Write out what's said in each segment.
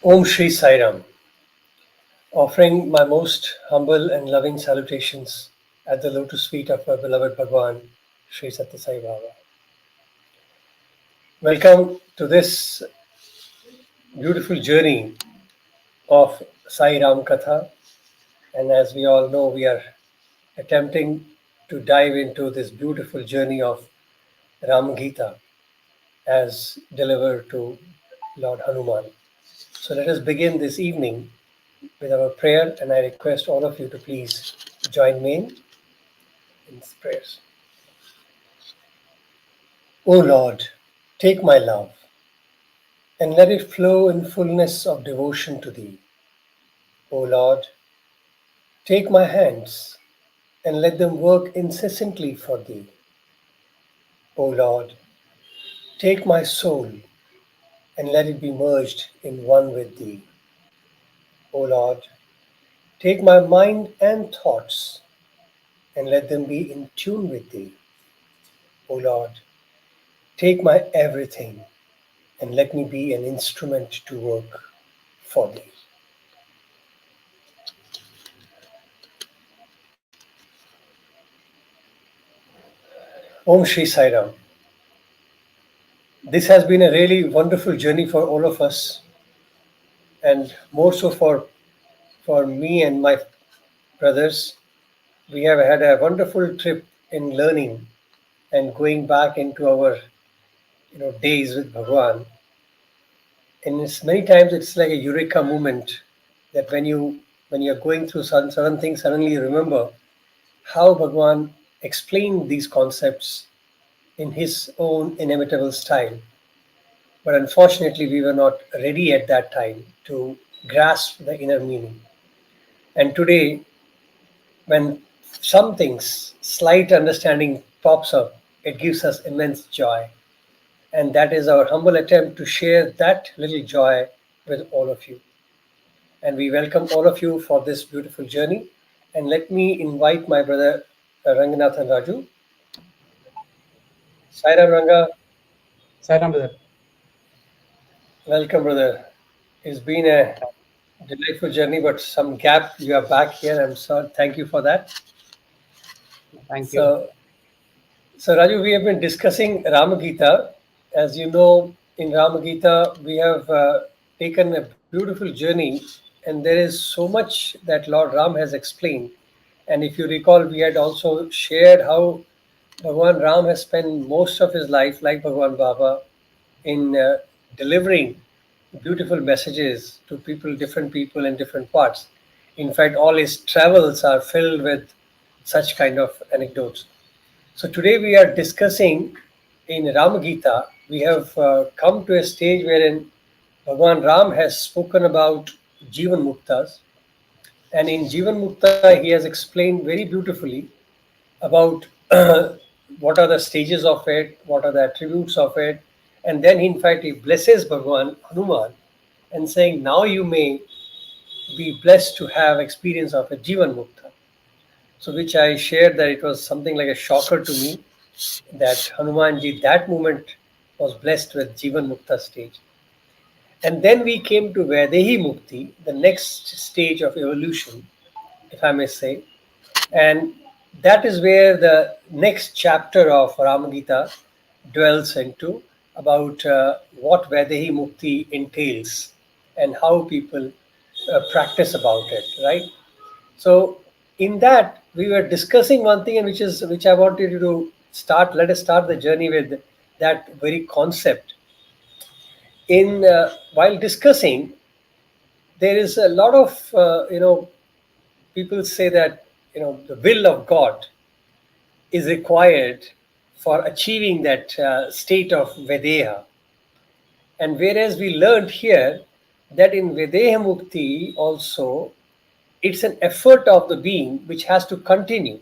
Om Shri Sai Ram, offering my most humble and loving salutations at the lotus feet of our beloved Bhagwan, Sri Satya Sai Baba. Welcome to this beautiful journey of Sai Ram Katha. And as we all know, we are attempting to dive into this beautiful journey of Ram Gita as delivered to Lord Hanuman. So let us begin this evening with our prayer, and I request all of you to please join me in these prayers. O Lord, take my love and let it flow in fullness of devotion to Thee. O Lord, take my hands and let them work incessantly for Thee. O Lord, take my soul and let it be merged in one with Thee. O Lord, take my mind and thoughts and let them be in tune with Thee. O Lord, take my everything and let me be an instrument to work for Thee. Om Shri Sai Ram. This has been a really wonderful journey for all of us, and more so for me and my brothers. We have had a wonderful trip in learning and going back into our days with Bhagwan. And it's many times it's like a eureka moment that when you're going through certain things, suddenly you remember how Bhagwan explained these concepts in his own inimitable style. But unfortunately, we were not ready at that time to grasp the inner meaning. And today, when some things, slight understanding pops up, it gives us immense joy. And that is our humble attempt to share that little joy with all of you. And we welcome all of you for this beautiful journey. And let me invite my brother Ranganathan Raju. Sairam Ranga, Sai Ram Katha. welcome, brother. It's been a delightful journey, but some gap. You are back here. I'm sorry. Thank you for that. Thank you. So, so Raju, we have been discussing Ram Gita. As you know, in Ram Gita, we have taken a beautiful journey, and there is so much that Lord Ram has explained. And if you recall, we had also shared how Bhagwan Ram has spent most of his life, like Bhagwan Baba, in delivering beautiful messages to different people in different parts. In fact, all his travels are filled with such kind of anecdotes. So today we are discussing in Ram Gita, we have come to a stage wherein Bhagwan Ram has spoken about Jivan Muktas, and in Jivan Mukta he has explained very beautifully about what are the stages of it, what are the attributes of it, and then in fact he blesses Bhagwan Hanuman and saying, now you may be blessed to have experience of a Jivan Mukta. So which I shared that it was something like a shocker to me that Hanumanji that moment was blessed with Jivan Mukta stage. And then we came to Vaidehi Mukti, the next stage of evolution, if I may say. And that is where the next chapter of Ramagita dwells into about what Vaidehi Mukti entails and how people practice about it, right? So in that we were discussing one thing, and which I wanted you to start. Let us start the journey with that very concept. In while discussing, there is a lot of people say that the will of God is required for achieving that state of Vedeha. And whereas we learned here that in Vedeha Mukti also, it's an effort of the being which has to continue.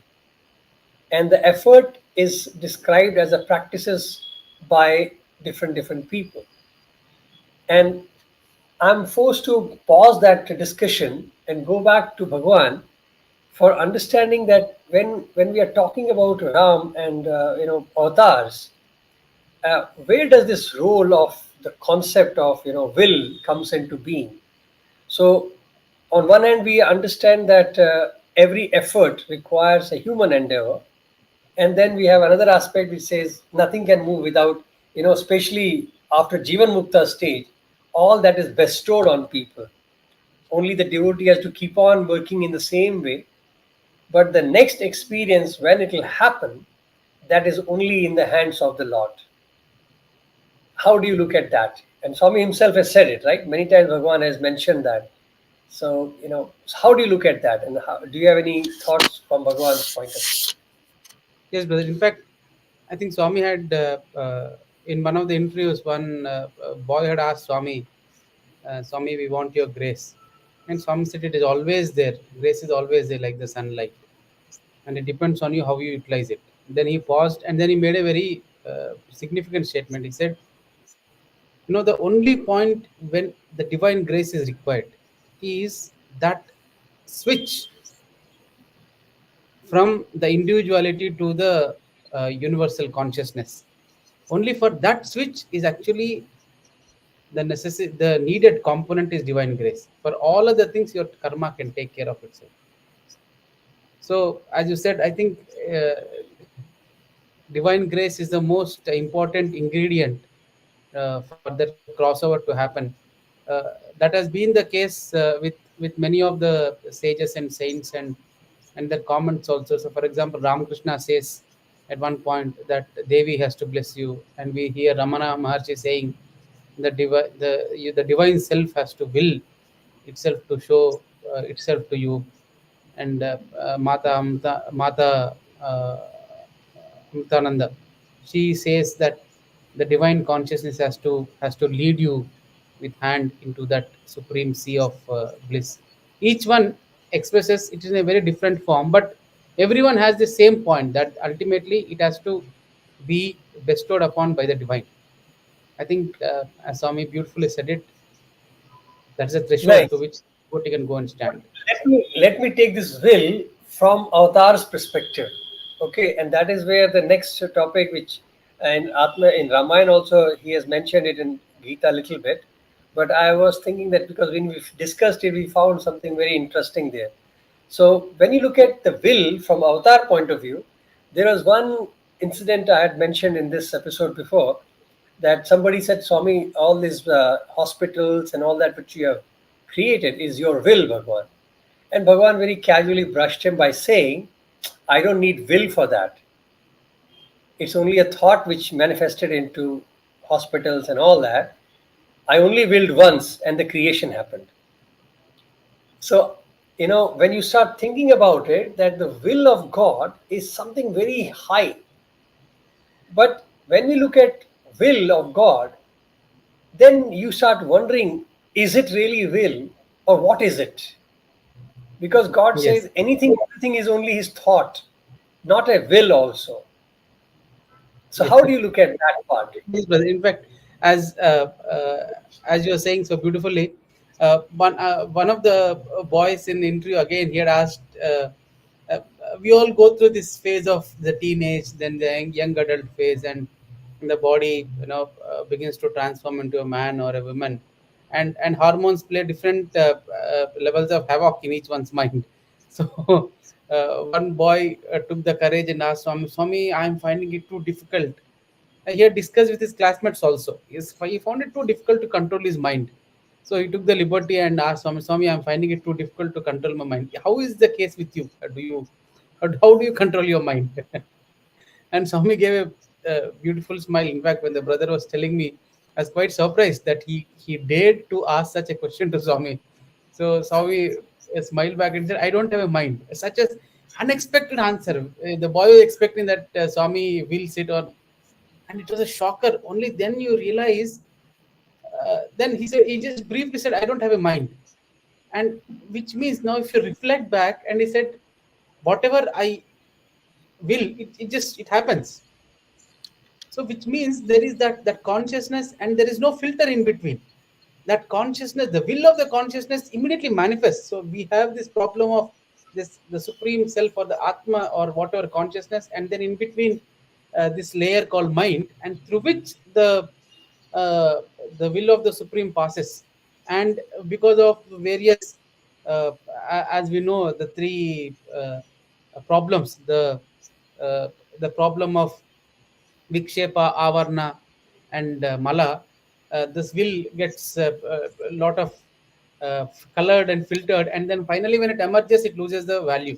And the effort is described as a practices by different people. And I'm forced to pause that discussion and go back to Bhagwan for understanding that when we are talking about Ram and avatars, where does this role of the concept of will comes into being? So, on one hand, we understand that every effort requires a human endeavor, and then we have another aspect which says nothing can move without, especially after Jivan Mukta stage, all that is bestowed on people. Only the devotee has to keep on working in the same way, but the next experience, when it will happen, that is only in the hands of the Lord. How do you look at that? And Swami himself has said it, right? Many times Bhagavan has mentioned that. So, how do you look at that? And do you have any thoughts from Bhagavan's point of view? Yes, brother. In fact, I think Swami had in one of the interviews, one boy had asked Swami, Swami, we want your grace. And Swami said, it is always there. Grace is always there, like the sunlight. And it depends on you how you utilize it. Then he paused and then he made a very significant statement. He said, the only point when the divine grace is required is that switch from the individuality to the universal consciousness. Only for that switch is actually the needed component is divine grace. For all other things, your karma can take care of itself. So, as you said, I think divine grace is the most important ingredient for that crossover to happen. That has been the case with many of the sages and saints and their comments also. So, for example, Ramakrishna says at one point that Devi has to bless you, and we hear Ramana Maharshi saying the divine self has to will itself to show itself to you, and Mata Amritananda, she says that the divine consciousness has to lead you with hand into that supreme sea of bliss. Each one expresses it in a very different form, but everyone has the same point that ultimately it has to be bestowed upon by the divine. I think, as Swami beautifully said it, that's a threshold to Nice. which devotee can go and stand. Let me take this will from Avatar's perspective. Okay, and that is where the next topic, which in Atma in Ramayana also he has mentioned it in Gita a little bit, but I was thinking that because when we discussed it, we found something very interesting there. So when you look at the will from Avatar point of view, there was one incident I had mentioned in this episode before, that somebody said, Swami, all these hospitals and all that which you have created is your will, Bhagwan. And Bhagwan very casually brushed him by saying, I don't need will for that. It's only a thought which manifested into hospitals and all that. I only willed once and the creation happened. So, when you start thinking about it, that the will of God is something very high. But when we look at will of God, then you start wondering, is it really will or what is it? Because God Yes. says anything, everything is only his thought, not a will also. So Yes. how do you look at that part? Yes, brother. In fact, as as you were saying so beautifully, one of the boys in the interview again, he had asked, uh, we all go through this phase of the teenage, then the young adult phase, and the body begins to transform into a man or a woman, and hormones play different levels of havoc in each one's mind. So one boy took the courage and asked Swami, Swami, I'm finding it too difficult. He had discussed with his classmates also. He found it too difficult to control his mind. So he took the liberty and asked Swami, Swami, I'm finding it too difficult to control my mind. How is the case with you? How do you control your mind? And Swami gave a beautiful smile. In fact, when the brother was telling me, I was quite surprised that he dared to ask such a question to Swami. So Swami smiled back and said, I don't have a mind. Such as unexpected answer. The boy was expecting that Swami will sit on, and it was a shocker. Only then you realize. Then he said, he just briefly said, I don't have a mind. And which means now if you reflect back, and he said, whatever I will, it happens. So which means there is that consciousness, and there is no filter in between. That consciousness, the will of the consciousness immediately manifests. So we have this problem of this the supreme self or the atma or whatever consciousness, and then in between this layer called mind, and through which uh, the will of the supreme passes. and because of various, uh, as we know, the three problems, uh, the problem of vikshepa, avarna, and mala, this will gets a lot of colored and filtered, and then finally when it emerges, it loses the value.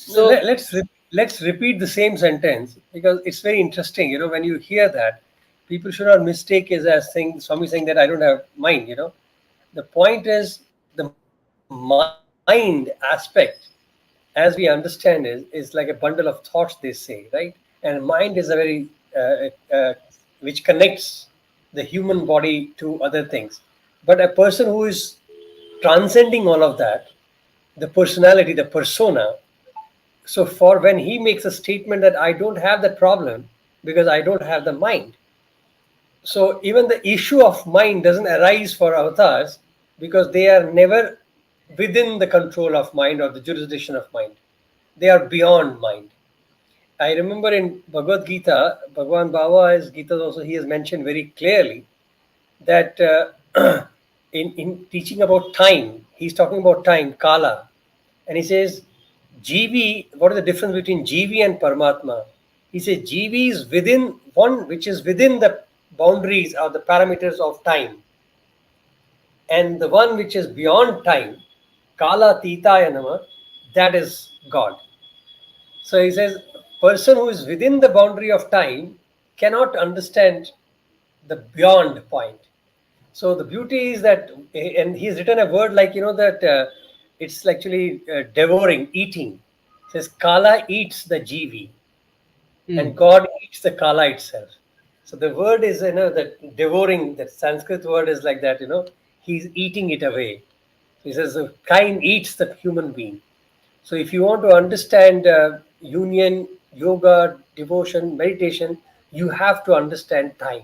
No, So let's repeat the same sentence because it's very interesting. When you hear that, people should not mistake it as saying Swami saying that I don't have mind. The point is the mind aspect, as we understand, is like a bundle of thoughts. They say, right, and mind is a very which connects the human body to other things. But a person who is transcending all of that, the personality, the persona, so for when he makes a statement that I don't have that problem because I don't have the mind. So even the issue of mind doesn't arise for avatars because they are never within the control of mind or the jurisdiction of mind. They are beyond mind. I remember in Bhagavad Gita, Bhagavan Baba, Gita also, he has mentioned very clearly that in teaching about time, he's talking about time, Kala, and he says, GV, what is the difference between GV and Paramatma? He says GV is within one which is within the boundaries or the parameters of time, and the one which is beyond time, Kala Titaya Nama, that is God. So he says, person who is within the boundary of time cannot understand the beyond point. So the beauty is that, and he's written a word like that it's actually devouring, eating. It says Kala eats the GV, hmm, and God eats the Kala itself. So the word is that devouring. That Sanskrit word is like that. He's eating it away. He says the kind eats the human being. So if you want to understand union, yoga, devotion, meditation, you have to understand time.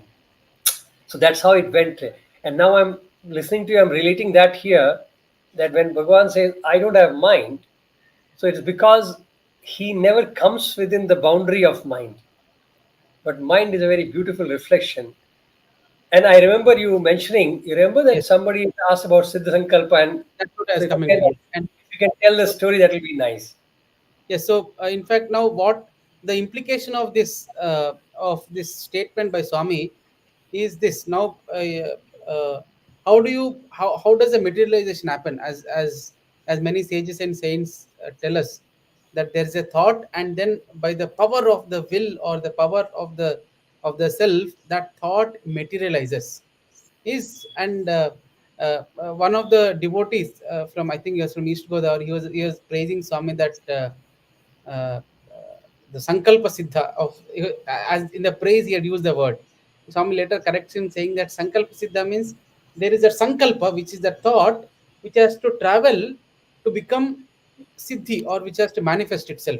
So that's how it went. And now I'm listening to you, I'm relating that here, that when Bhagavan says, I don't have mind, so it's because he never comes within the boundary of mind. But mind is a very beautiful reflection. And I remember you mentioning, you remember that yes, somebody asked about Siddha Sankalpa, and that's what I so was if you coming can, to. Yes, and if you can tell the so story, that will be nice. yes, so in fact, now what the implication of this statement by Swami is this. Now, how do you how does the materialization happen? As many sages and saints tell us that there is a thought, and then by the power of the will or the power of the self, that thought materializes. Is and One of the devotees from, I think he was from East Godavari, he was praising Swami that uh, the Sankalpa Siddha of, as in the praise he had used the word. Swami later corrects him saying that Sankalpa Siddha means there is a Sankalpa, which is the thought which has to travel to become Siddhi, or which has to manifest itself.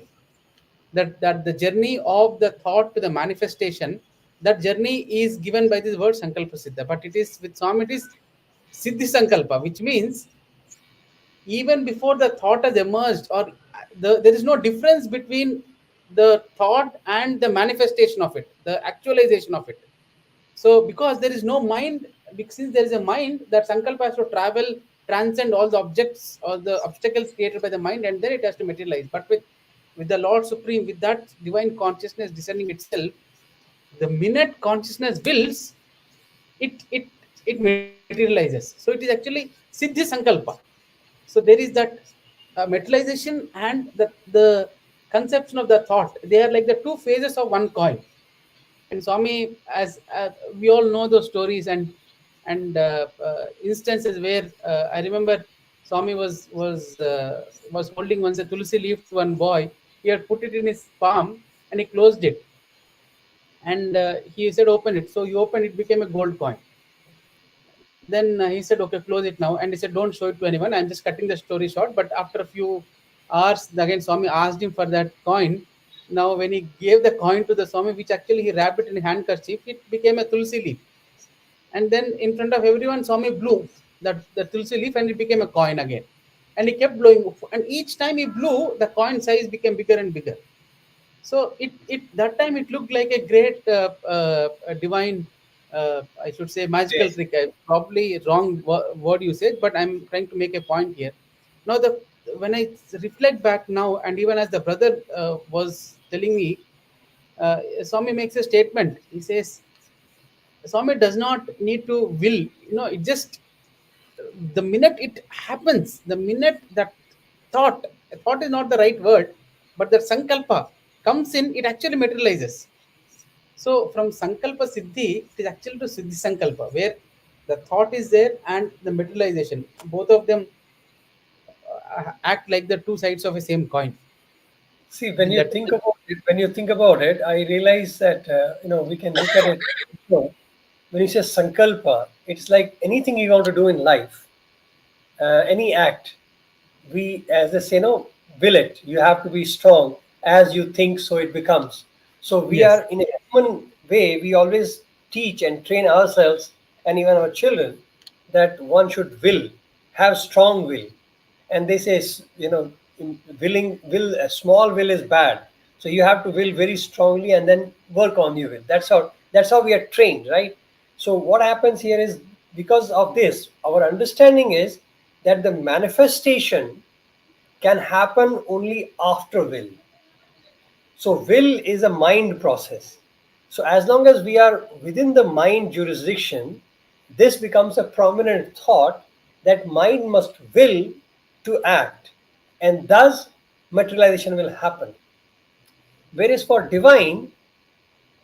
That the journey of the thought to the manifestation, that journey is given by this word Sankalpa Siddha. But it is with Swami, it is Siddhi Sankalpa, which means even before the thought has emerged, or there is no difference between the thought and the manifestation of it, the actualization of it. So because there is no mind, since there is a mind, that sankalpa has to travel, transcend all the objects or the obstacles created by the mind, and then it has to materialize. But with the Lord Supreme, with that divine consciousness descending itself, the minute consciousness wills, it it materializes. So it is actually Siddhi Sankalpa. So there is that materialization and the conception of the thought. They are like the two phases of one coin. And Swami, as we all know those stories and instances where I remember Swami was holding once a tulsi leaf to one boy. He had put it in his palm and he closed it, and he said, "Open it." So he opened it, became a gold coin. Then he said, "Okay, close it now." And he said, "Don't show it to anyone. I'm just cutting the story short." But after a few hours, again Swami asked him for that coin. Now, when he gave the coin to the Swami, which actually he wrapped it in a handkerchief, it became a tulsi leaf. And then in front of everyone, Swami blew that the tulsi leaf, and it became a coin again. And he kept blowing. And each time he blew, the coin size became bigger and bigger. So it that time it looked like a great divine I should say magical trick. Probably wrong word usage, but I'm trying to make a point here. Now, the when I reflect back now, and even as the brother was telling me, Swami makes a statement. He says, Swami does not need to will. It just the minute it happens, the minute that thought, thought is not the right word, but that sankalpa comes in, it actually materializes. So from Sankalpa Siddhi, it is actually to Siddhi Sankalpa, where the thought is there and the materialization. Both of them act like the two sides of a same coin. See, when In you that, think about it, I realize that we can look at it. When you say sankalpa, it's like anything you want to do in life, any act. We, as they say, no, will it. You have to be strong. As you think, so it becomes. So we yes, are in a human way. We always teach and train ourselves and even our children that one should have strong will. And they say, will a small will is bad. So you have to will very strongly and then work on your will. That's how we are trained, right? So what happens here is, because of this, our understanding is that the manifestation can happen only after will. So will is a mind process. So as long as we are within the mind jurisdiction, this becomes a prominent thought that mind must will to act, and thus materialization will happen. Whereas for divine,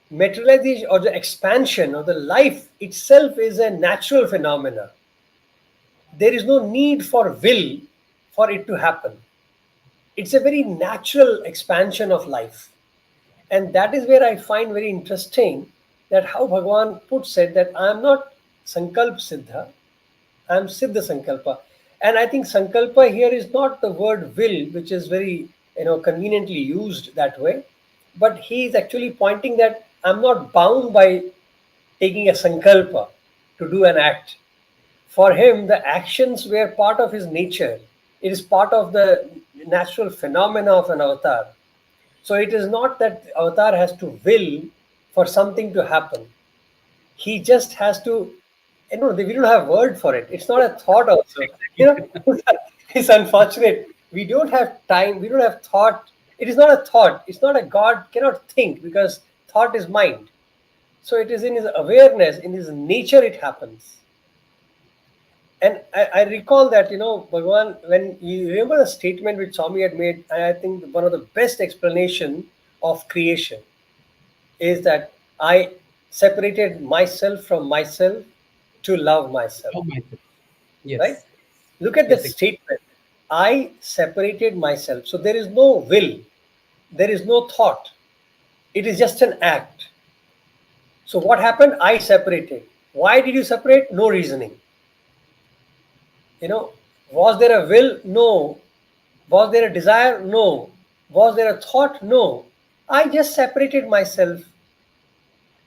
materialization or the expansion of the life itself is a natural phenomena. There is no need for will for it to happen. It's a very natural expansion of life. And that is where I find very interesting that how Bhagavan puts it, that I am not Sankalp Siddha, I am Siddha Sankalpa. And I think Sankalpa here is not the word will, which is very conveniently used that way, but he is actually pointing that I'm not bound by taking a Sankalpa to do an act. For him, the actions were part of his nature. It is part of the natural phenomena of an avatar. So it is not that avatar has to will for something to happen. He just has to, we don't have word for it. It's not a thought also. You know, it's unfortunate. We don't have time. We don't have thought. It is not a thought. It's not a God cannot think, because thought is mind. So it is in his awareness, in his nature, it happens. And I recall that, Bhagavan, when you remember the statement which Swami had made, I think one of the best explanation of creation is that I separated myself from myself to love myself. oh my God. Right? Yes, Look at that yes, statement. I separated myself. So there is no will, there is no thought. It is just an act. So what happened? I separated. Why did you separate? No reasoning. Was there a will? No. Was there a desire? No. Was there a thought? No. I just separated myself.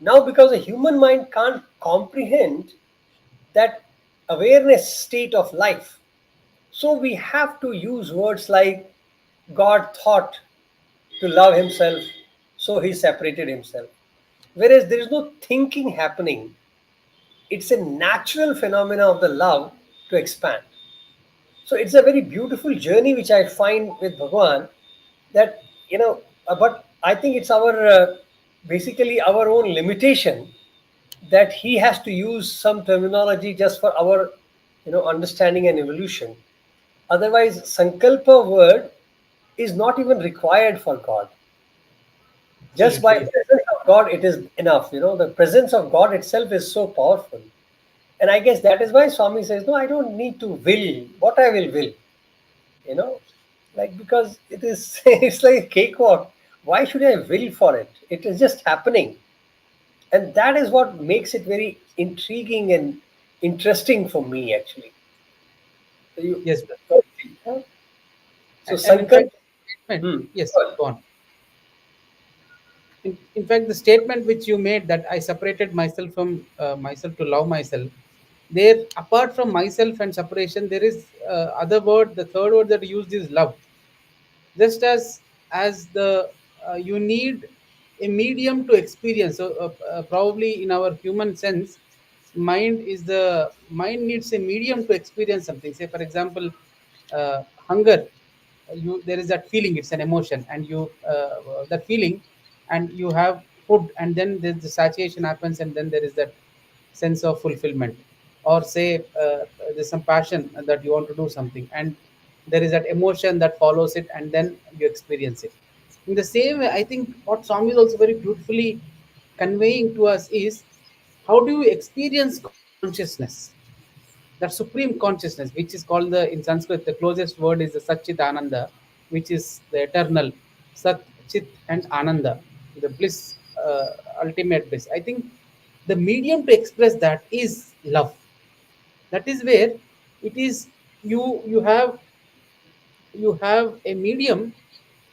Now, because the human mind can't comprehend that awareness state of life, so we have to use words like God thought to love himself, so he separated himself. Whereas there is no thinking happening, it's a natural phenomena of the love to expand. So it's a very beautiful journey which I find with Bhagwan, that but I think it's our basically our own limitation, that he has to use some terminology just for our understanding and evolution. Otherwise, sankalpa word is not even required for God. Just by absolutely. Yes. presence of God, it is enough. The presence of God itself is so powerful. And I guess that is why Swami says, no, I don't need to will what I will. You know, like, because it is, it's like a cakewalk. Why should I will for it? It is just happening. And that is what makes it very intriguing and interesting for me, actually. So Yes, brother. so And in Sankalp, fact, statement, hmm, yes, go on. In fact, the statement which you made, that I separated myself from myself to love myself, there, apart from myself and separation, there is other word. The third word that you used is love. Just as the you need a medium to experience. So probably in our human sense, mind needs a medium to experience something. Say for example, hunger. You There is that feeling. It's an emotion, and that feeling, and you have food, and then there's the satiation happens, and then there is that sense of fulfillment. Or say there's some passion that you want to do something, and there is that emotion that follows it, and then you experience it. In the same way, I think what song is also very beautifully conveying to us is, how do you experience consciousness, that supreme consciousness, which is called, in Sanskrit, the closest word is the Satchit Ananda, which is the eternal Sat, Chit, and Ananda, the bliss, ultimate bliss. I think the medium to express that is love. That is where it is. You have a medium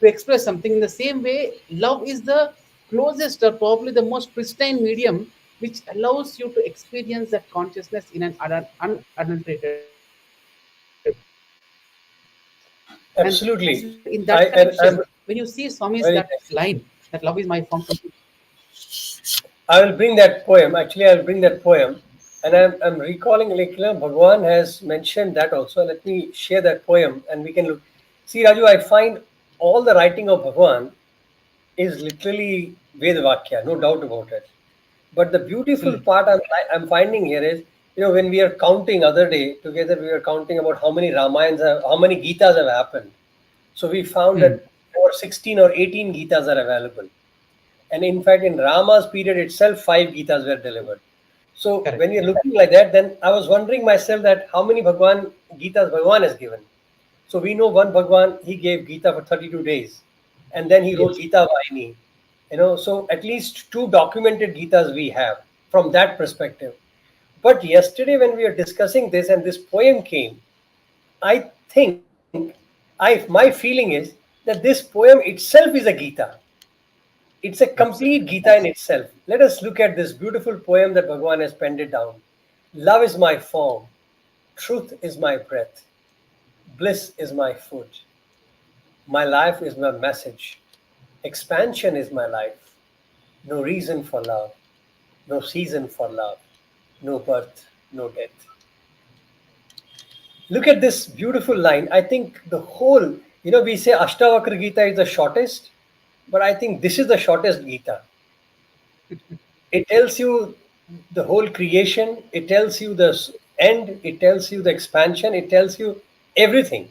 to express something. In the same way, love is the closest, or probably the most pristine medium, which allows you to experience that consciousness in an unadulterated way. And that is where, in that connection, Absolutely. when you see Swami's I'm that line, very that love is my form completely. I will bring that poem. Actually, I'll bring that poem, and I'm recalling, like, Bhagwan has mentioned that also. Let me share that poem, and we can look. See, Raju, I find all the writing of Bhagwan is literally Vedvakya, no doubt about it. But the beautiful Absolutely. part I'm finding here is, when we are counting other day together, we were counting about how many Ramayans, how many Gitas have happened. So we found Hmm. that over 16 or 18 Gitas are available. And in fact, in Rama's period itself, 5 Gitas were delivered. So Correct. when you're looking like that, then I was wondering myself that how many Bhagwan Gitas Bhagwan has given. So we know one Bhagwan, he gave Gita for 32 days. And then he wrote Yes. Gita Vaini. So at least two documented Gitas we have from that perspective. But yesterday when we were discussing this and this poem came, I think my feeling is that this poem itself is a Gita. It's a complete Absolutely. Gita in itself. Let us look at this beautiful poem that Bhagavan has penned it down. Love is my form, truth is my breath, bliss is my food, my life is my message, expansion is my life. No reason for love, no season for love, no birth, no death. Look at this beautiful line. I think the whole, we say Ashtavakra Gita is the shortest, but I think this is the shortest Gita. It tells you the whole creation, it tells you the end, it tells you the expansion, it tells you everything.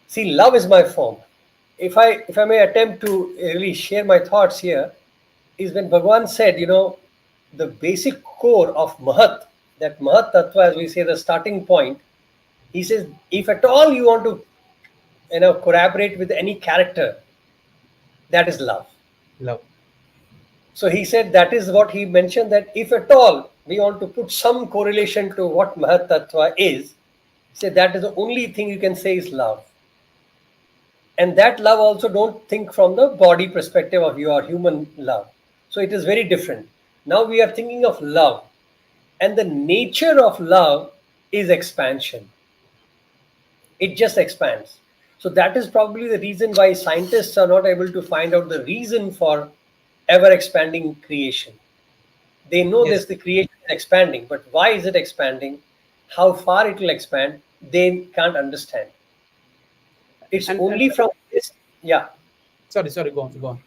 See, love is my form. If I may attempt to really share my thoughts here, is when Bhagavan said, the basic core of Mahat, that Mahat Tattva, as we say, the starting point, he says, if at all you want to, collaborate with any character, that is love. Love. So he said that is what he mentioned, that if at all we want to put some correlation to what Mahat Tattva is, say that is the only thing you can say is love. And that love also, don't think from the body perspective of your human love. So it is very different. Now we are thinking of love, and the nature of love is expansion. It just expands. So that is probably the reason why scientists are not able to find out the reason for ever expanding creation. They know Yes. this, the creation is expanding, but why is it expanding? How far it will expand? They can't understand. It's And only from this. Yeah. sorry, go on, go on.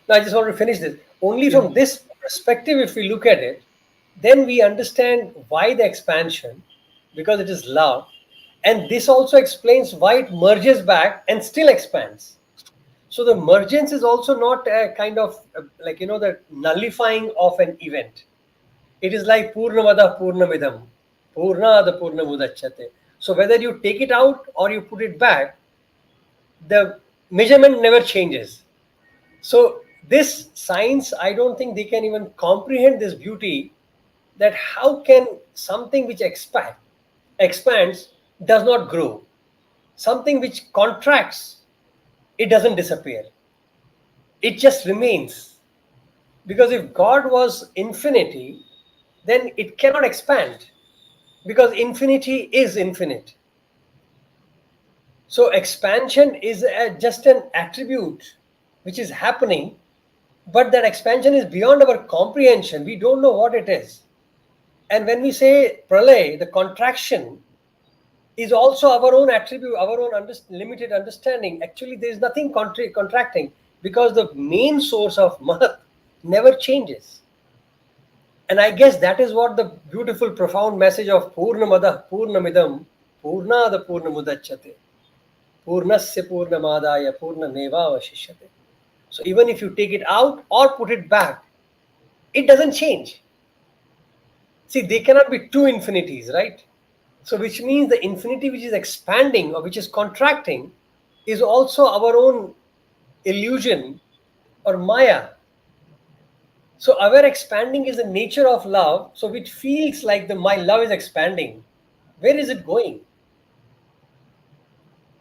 Now I just want to finish this. Only Yeah. from this perspective, if we look at it, then we understand why the expansion, because it is love, and this also explains why it merges back and still expands. So the mergence is also not a kind of like, the nullifying of an event. It is like Purnamada Purnamidam, Purnada Purnamudachyate. So whether you take it out or you put it back, the measurement never changes. So this science, I don't think they can even comprehend this beauty, that how can something which expands does not grow, something which contracts, it doesn't disappear, it just remains. Because if God was infinity, then it cannot expand, because infinity is infinite. So expansion is just an attribute which is happening, but that expansion is beyond our comprehension. We don't know what it is. And when we say pralay, the contraction is also our own attribute, our own limited understanding. Actually, there is nothing contracting, because the main source of Mahat never changes. And I guess that is what the beautiful, profound message of Purnamada Purnamidam Purnada Purnamudachyate Purnasya Purnamadaya Purnameva Vashishyate. So even if you take it out or put it back, it doesn't change. See, there cannot be two infinities, right? So, which means the infinity which is expanding or which is contracting is also our own illusion or Maya. So, our expanding is the nature of love. So, which feels like the my love is expanding. Where is it going?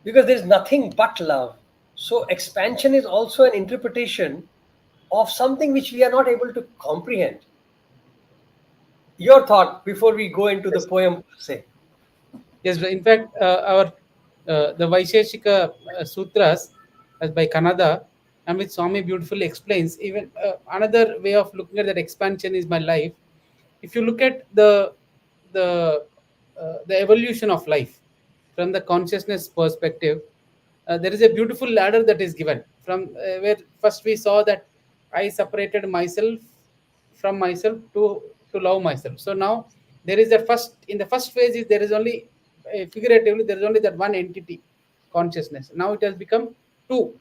Because there's nothing but love. So, expansion is also an interpretation of something which we are not able to comprehend. Your thought before we go into the Yes. poem, say. Yes, in fact, our the Vaisheshika Sutras, as by Kanada, and which Swami beautifully explains. Even another way of looking at that expansion is my life. If you look at the the evolution of life from the consciousness perspective, there is a beautiful ladder that is given from where first we saw that I separated myself from myself to love myself. So now there is that first in the first phase is there is only figuratively there is only that one entity consciousness. Now it has become two,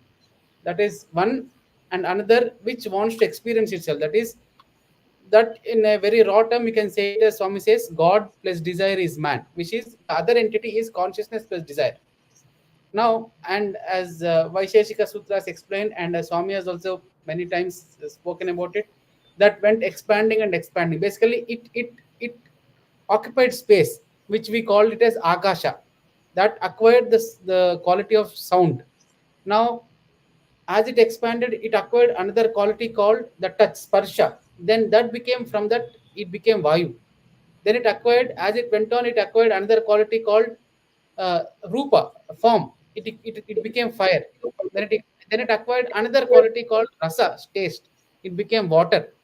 that is one and another which wants to experience itself. That is that in a very raw term we can say it as Swami says God plus desire is man, which is the other entity is consciousness plus desire. Now, and as Vaisheshika Sutras explained, and as Swami has also many times spoken about it, that went expanding and expanding. Basically, it occupied space, which we called it as Akasha, that acquired the quality of sound. Now, as it expanded, it acquired another quality called the touch, sparsha. Then that became from that it became Vayu. Then it acquired, as it went on, it acquired another quality called rupa, form. It became fire. Then it acquired another quality called rasa, taste. It became water.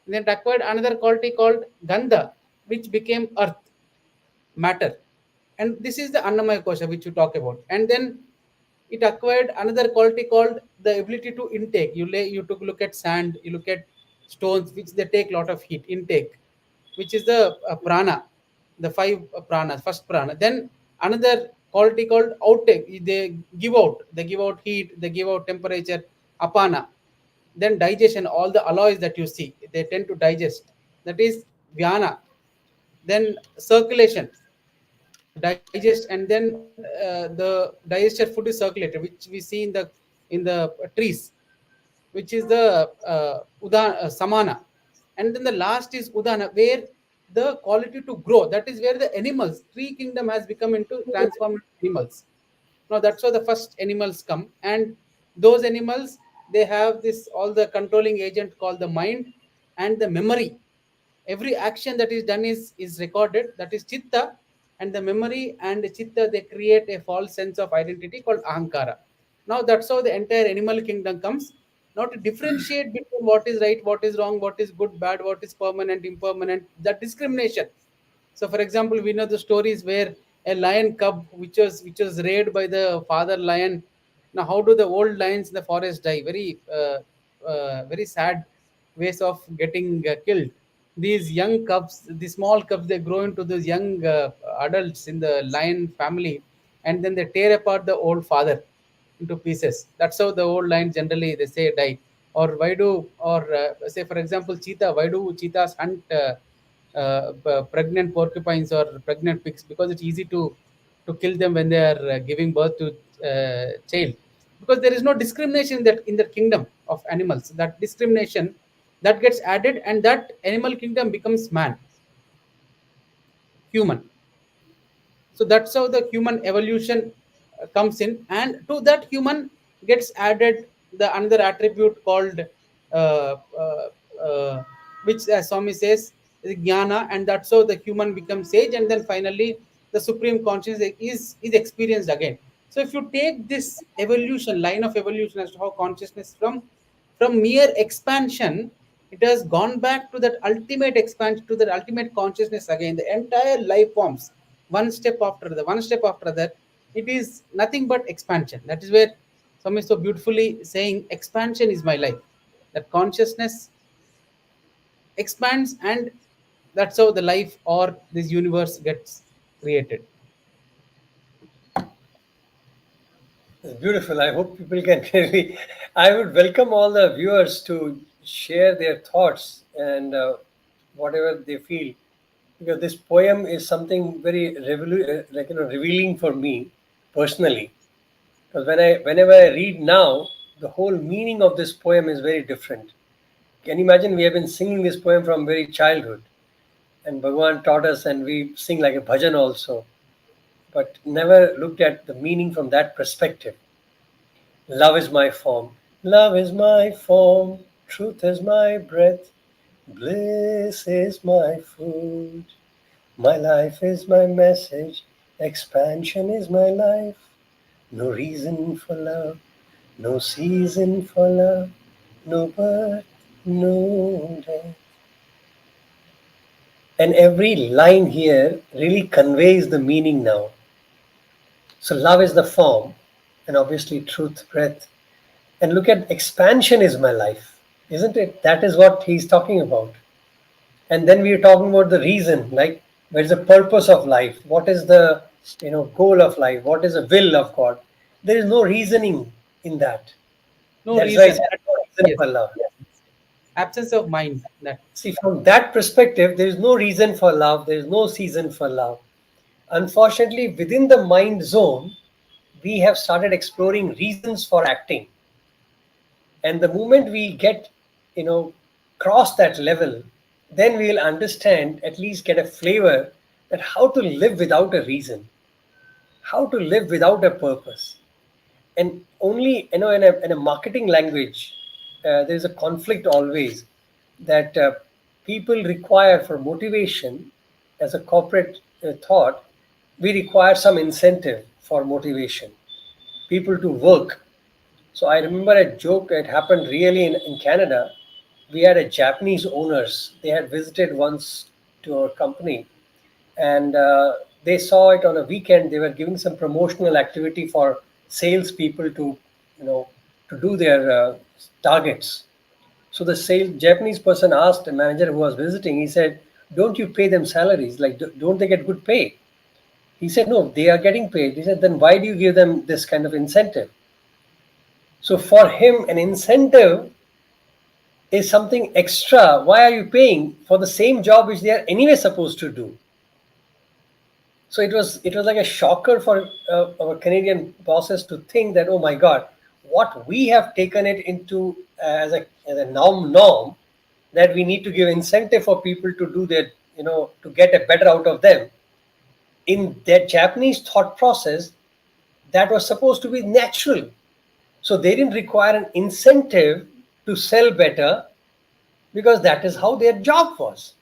Then it acquired another quality called gandha, which became earth, matter. And this is the Annamaya Kosha which you talk about. And then it acquired another quality called the ability to intake. You took a look at sand, you look at stones, which they take a lot of heat, intake, which is the prana, the five pranas, first prana. Then another quality called outtake. They give out heat, they give out temperature, apana. Then digestion, all the alloys that you see, they tend to digest. That is vyana. Then circulation, digest, and then the digested food is circulated, which we see in the trees, which is the samana. And then the last is udana, where the quality to grow, that is where the animals tree kingdom has become into transformed animals. Now that's how the first animals come, and those animals, they have this all the controlling agent called the mind and the memory. Every action that is done is recorded, that is chitta. And the memory and the chitta, they create a false sense of identity called ahankara. Now that's how the entire animal kingdom comes. Now to differentiate between what is right, what is wrong, what is good, bad, what is permanent, impermanent, that discrimination. So, for example, we know the stories where a lion cub, which was reared by the father lion. Now, how do the old lions in the forest die? Very sad ways of getting killed. These young cubs, the small cubs, they grow into those young adults in the lion family, and then they tear apart the old father into pieces. That's how the old lion generally they say die. Or why do, or say for example, cheetah. Why do cheetahs hunt? Pregnant porcupines or pregnant pigs, because it's easy to kill them when they are giving birth to child, because there is no discrimination in that kingdom of animals. That discrimination that gets added, and that animal kingdom becomes man, human. So that's how the human evolution comes in, and to that human gets added the another attribute called uh, uh, uh, which, as Swami says, is jnana. And that's how the human becomes sage, and then finally the supreme consciousness is experienced again. So if you take this evolution line of evolution as to how consciousness from mere expansion, It has gone back to that ultimate expansion, to that ultimate consciousness again. The entire life forms, one step after the one step after that. It is nothing but expansion. That is where some is so beautifully saying, expansion is my life. That consciousness expands, and that's how the life or this universe gets created. It's beautiful. I hope people can really. I would welcome all the viewers to share their thoughts and whatever they feel, because this poem is something very revealing for me personally. Because whenever I read now, the whole meaning of this poem is very different. Can you imagine? We have been singing this poem from very childhood, and Bhagwan taught us, and we sing like a bhajan also, but never looked at the meaning from that perspective. Love is my form, love is my form, truth is my breath, bliss is my food, my life is my message, expansion is my life. No reason for love, no season for love, no birth, no death. And every line here really conveys the meaning now. So, love is the form, and obviously, truth, breath. And look at expansion is my life, isn't it? That is what he's talking about. And then we are talking about the reason, like where's the purpose of life? What is the goal of life? What is the will of God? There is no reasoning in that. No That's why I reason. said no reason Yes. for love. Absence of mind. That. See, from that perspective, there is no reason for love, there is no season for love. Unfortunately, within the mind zone, we have started exploring reasons for acting. And the moment we get, you know, cross that level, then we'll understand, at least get a flavor that how to live without a reason, how to live without a purpose. And only, in a marketing language, there's a conflict always that people require for motivation as a corporate thought. We require some incentive for motivation, people to work. So I remember a joke that happened really in Canada. We had a Japanese owners. They had visited once to our company, and they saw it on a weekend. They were giving some promotional activity for salespeople to, you know, to do their targets. So the sales Japanese person asked a manager who was visiting. He said, "Don't you pay them salaries? Like, don't they get good pay?" He said, "No, they are getting paid." He said, "Then why do you give them this kind of incentive?" So for him, an incentive is something extra. Why are you paying for the same job which they are anyway supposed to do? So it was like a shocker for our Canadian bosses to think that, oh my God, what we have taken it into as a norm, that we need to give incentive for people to do their, to get a better out of them. In their Japanese thought process, that was supposed to be natural. So they didn't require an incentive to sell better, because that is how their job was.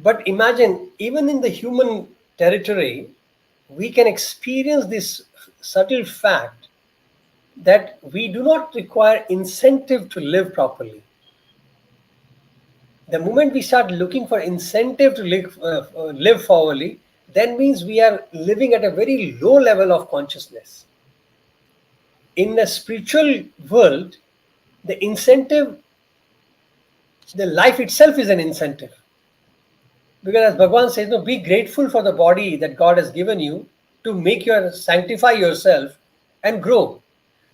But imagine, even in the human territory, we can experience this subtle fact that we do not require incentive to live properly. The moment we start looking for incentive to live forwardly, then means we are living at a very low level of consciousness. In the spiritual world, the incentive, the life itself is an incentive. Because as Bhagwan says, no, be grateful for the body that God has given you to make your sanctify yourself and grow.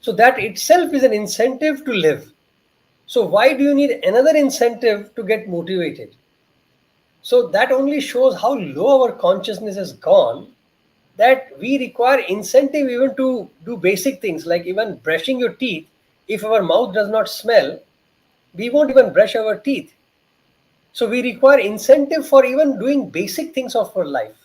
So that itself is an incentive to live. So why do you need another incentive to get motivated? So that only shows how low our consciousness has gone, that we require incentive even to do basic things like even brushing your teeth. If our mouth does not smell, we won't even brush our teeth. So we require incentive for even doing basic things of our life.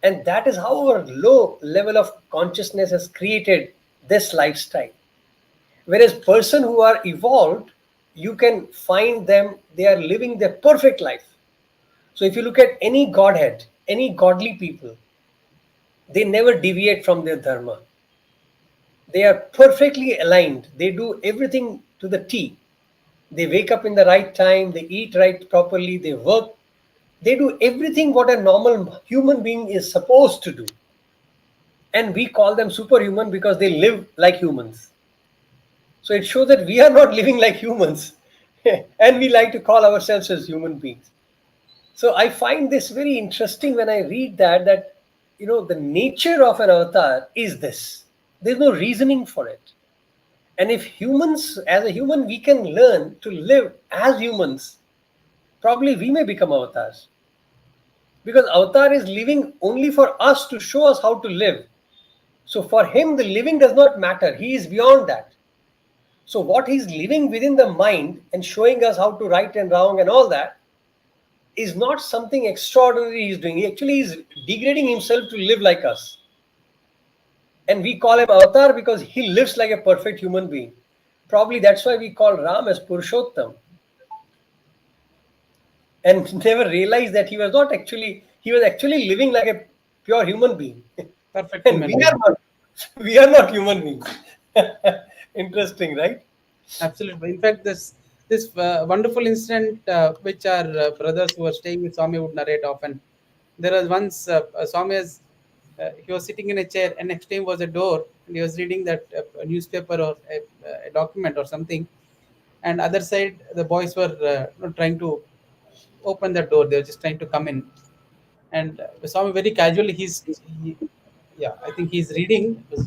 And that is how our low level of consciousness has created this lifestyle. Whereas person who are evolved, you can find them, they are living their perfect life. So if you look at any godhead, any godly people, they never deviate from their dharma. They are perfectly aligned. They do everything to the T. They wake up in the right time, they eat right properly, they work, they do everything what a normal human being is supposed to do. And we call them superhuman because they live like humans. So it shows that we are not living like humans. And we like to call ourselves as human beings. So I find this very interesting when I read that the nature of an avatar is this. There's no reasoning for it. And if humans, as a human, we can learn to live as humans, probably we may become avatars. Because avatar is living only for us to show us how to live. So for him, the living does not matter. He is beyond that. So what he's living within the mind and showing us how to right and wrong and all that is not something extraordinary he's doing. He actually is degrading himself to live like us. And we call him avatar because he lives like a perfect human being. Probably that's why we call Ram as Purushottam. And never realized that he was actually living like a pure human being. Perfect And human being. we are not human beings. Interesting, right? Absolutely. In fact, this wonderful incident which our brothers who were staying with Swami would narrate often. There was once Swami he was sitting in a chair, and next to him was a door, and he was reading that a newspaper or a document or something. And other side, the boys were trying to open the door. They were just trying to come in, and Swami very casually yeah, I think he's reading, so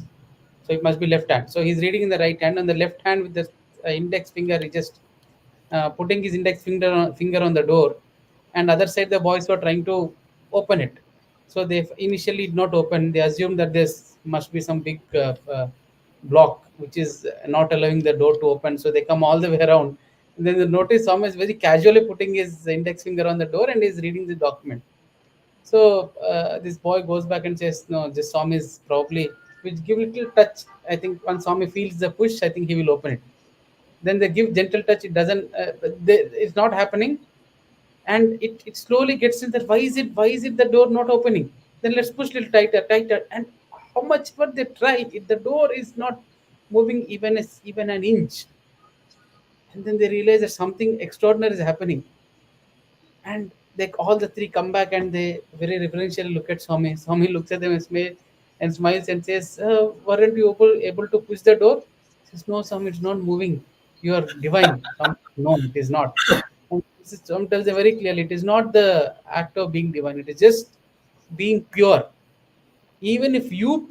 it must be left hand. So he's reading in the right hand, on the left hand with the index finger he just putting his index finger on the door, and other side the boys were trying to open it. So they initially did not open. They assumed that this must be some big block which is not allowing the door to open, so they come all the way around. And then they notice Swami is very casually putting his index finger on the door and is reading the document. So this boy goes back and says, "No, this Swami is probably." Which give little touch. I think once Swami feels the push, I think he will open it. Then they give gentle touch. It doesn't. It's not happening, and it slowly gets in that. Why is it the door not opening? Then let's push little tighter, tighter, and how much ever they try, if the door is not moving even an inch, and then they realize that something extraordinary is happening. And they all the three come back and they very reverentially look at Swami. Swami looks at them and smiles and says, "Weren't you able to push the door?" He says, "No, Swami, it's not moving. You are divine." Swami, "No, it is not." And Swami tells them very clearly, it is not the act of being divine. It is just being pure. Even if you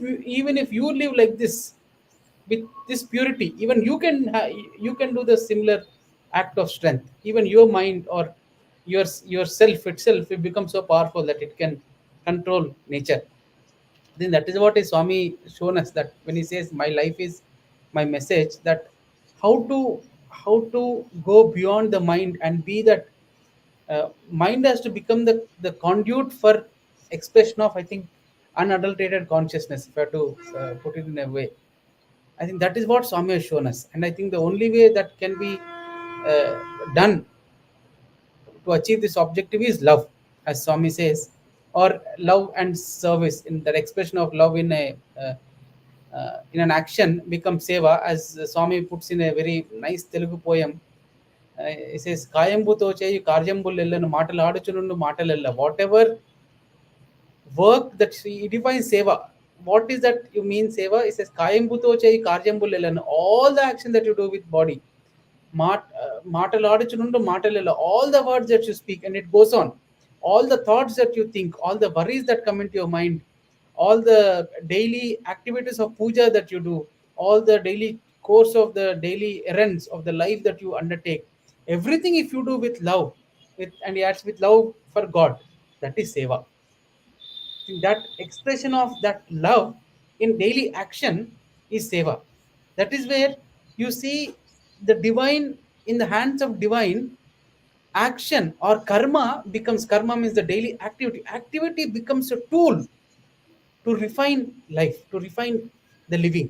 live like this, with this purity, even you can do the similar act of strength. Even your mind or yourself itself will become so powerful that it can control nature. Then that is what is Swami shown us, that when he says my life is my message, that how to how to go beyond the mind and be that mind has to become the conduit for expression of, I think, unadulterated consciousness, if I have to put it in a way. I think that is what Swami has shown us, and I think the only way that can be done to achieve this objective is love, as Swami says, or love and service. In that expression of love in an action becomes seva, as Swami puts in a very nice Telugu poem. He says, "Kayambuto cheyu karyambulellanu mataladuchunundu matalella." Whatever work that he defines seva. What is that you mean seva? It says kayambuto chai karyambulellan. All the action that you do with body. Mataladuchunundu matalella. All the words that you speak, and it goes on. All the thoughts that you think, all the worries that come into your mind, all the daily activities of puja that you do, all the daily course of the daily errands of the life that you undertake, everything if you do with love, and he adds with love for God, that is seva. Think that expression of that love in daily action is seva. That is where you see the divine in the hands of divine. Action or karma means the daily activity. Activity becomes a tool to refine life, to refine the living.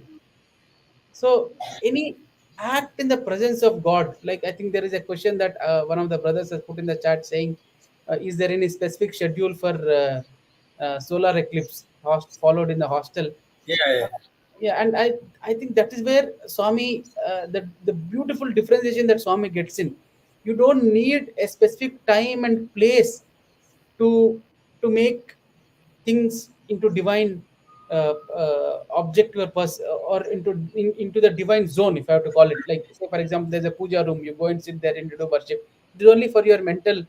So any act in the presence of God, like I think there is a question that one of the brothers has put in the chat saying, is there any specific schedule for solar eclipse followed in the hostel? Yeah, yeah. Yeah, and I think that is where Swami, the beautiful differentiation that Swami gets in. You don't need a specific time and place to make things into divine object or or into the divine zone, if I have to call it. Like, say for example, there's a puja room, you go and sit there and you do worship. It is only for your mental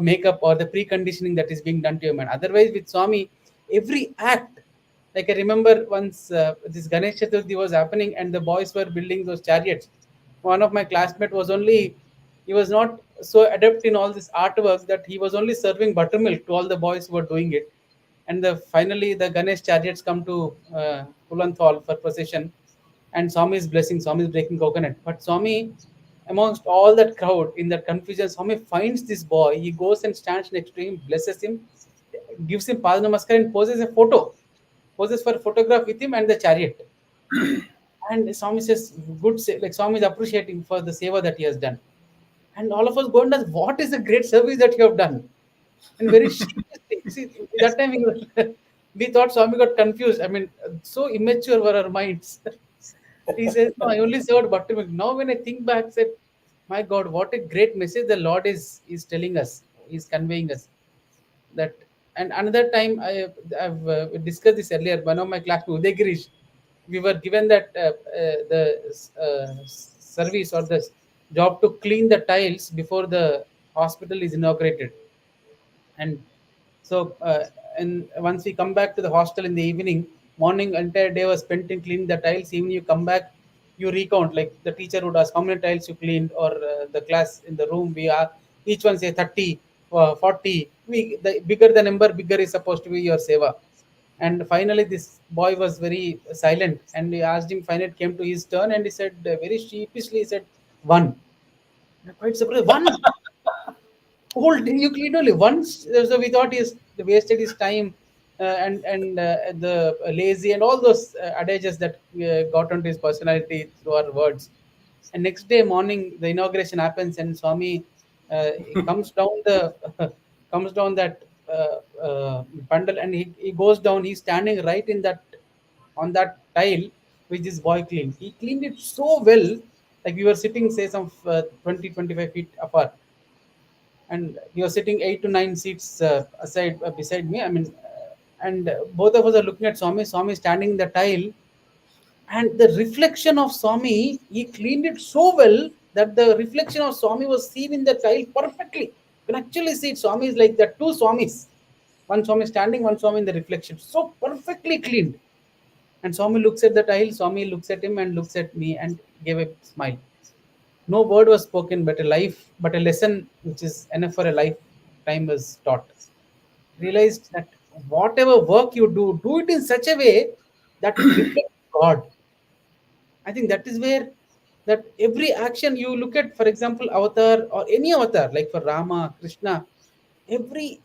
makeup or the preconditioning that is being done to your mind. Otherwise, with Swami, every act, like I remember once this Ganesh Chaturthi was happening and the boys were building those chariots. One of my classmates was only, he was not so adept in all this artwork that he was only serving buttermilk to all the boys who were doing it. And finally, the Ganesh chariots come to Pulanthal for procession, and Swami is blessing, Swami is breaking coconut. But Swami, amongst all that crowd, in that confusion, Swami finds this boy. He goes and stands next to him, blesses him, gives him Pada Namaskar, and poses a photo, poses for a photograph with him and the chariot. And Swami says, good, like Swami is appreciating for the seva that he has done. And all of us go and ask, what is the great service that you have done? And very sheepishly, see, that time we thought Swami got confused. I mean, so immature were our minds. He says, no, I only served buttermilk. Now when I think back, said, my God, what a great message the Lord is telling us, is conveying us. That, and another time I've discussed this earlier. One of my classmates, Uday Girish, we were given that service or the job to clean the tiles before the hospital is inaugurated. And so and once we come back to the hostel in the evening, morning entire day was spent in cleaning the tiles. Even you come back, you recount, like the teacher would ask how many tiles you cleaned, or the class in the room, we are each one say 30, 40. We, the bigger the number, bigger is supposed to be your seva. And finally this boy was very silent, and we asked him. Finally it came to his turn, and he said, very sheepishly, he said, one. And I'm quite surprised, one whole day you cleaned only once. So we thought he's wasted his time, and the lazy and all those adages that got onto his personality through our words. And next day morning, the inauguration happens, and Swami he comes down the comes down that pandal, and he goes down. He's standing right in that, on that tile which this boy cleaned. He cleaned it so well, like we were sitting, say, some 20, 25 feet apart, and he was sitting 8 to 9 seats aside beside me. I mean, and both of us are looking at Swami. Swami standing in the tile, and the reflection of Swami, he cleaned it so well that the reflection of Swami was seen in the tile perfectly. You can actually see it. Swami is like the two Swamis, one Swami standing, one Swami in the reflection, so perfectly cleaned. And Swami looks at the tile. Swami looks at him and looks at me and gave a smile. No word was spoken, but a lesson which is enough for a lifetime was taught. Realized that whatever work you do, do it in such a way that it reflects God. I think that is where, that every action you look at, for example, Avatar or any avatar, like for Rama, Krishna, every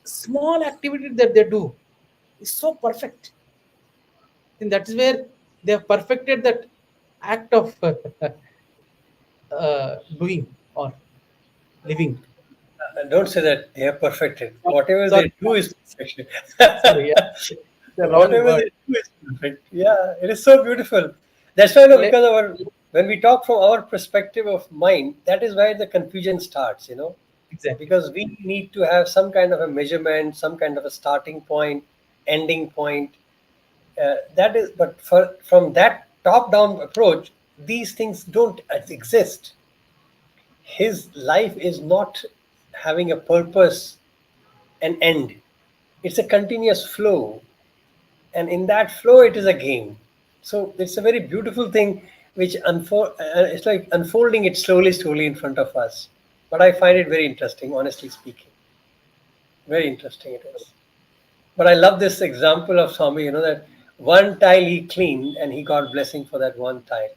small activity that they do is so perfect. And that is where they have perfected that act of doing or living. Don't say that they are perfected. Oh, Whatever sorry, they do is perfection. sorry, yeah, the wrong Whatever word. they do is perfect. Yeah, it is so beautiful. That's why, no, Let, because when we talk from our perspective of mind, that is where the confusion starts. exactly. Because we need to have some kind of a measurement, some kind of a starting point, ending point. That is, but from that top-down approach, these things don't exist. His life is not having a purpose, an end. It's a continuous flow, and in that flow, it is a game. So it's a very beautiful thing, which it's like unfolding it slowly, slowly in front of us. But I find it very interesting, honestly speaking. Very interesting it is. But I love this example of Swami. That one tile he cleaned and he got blessing for that one tile.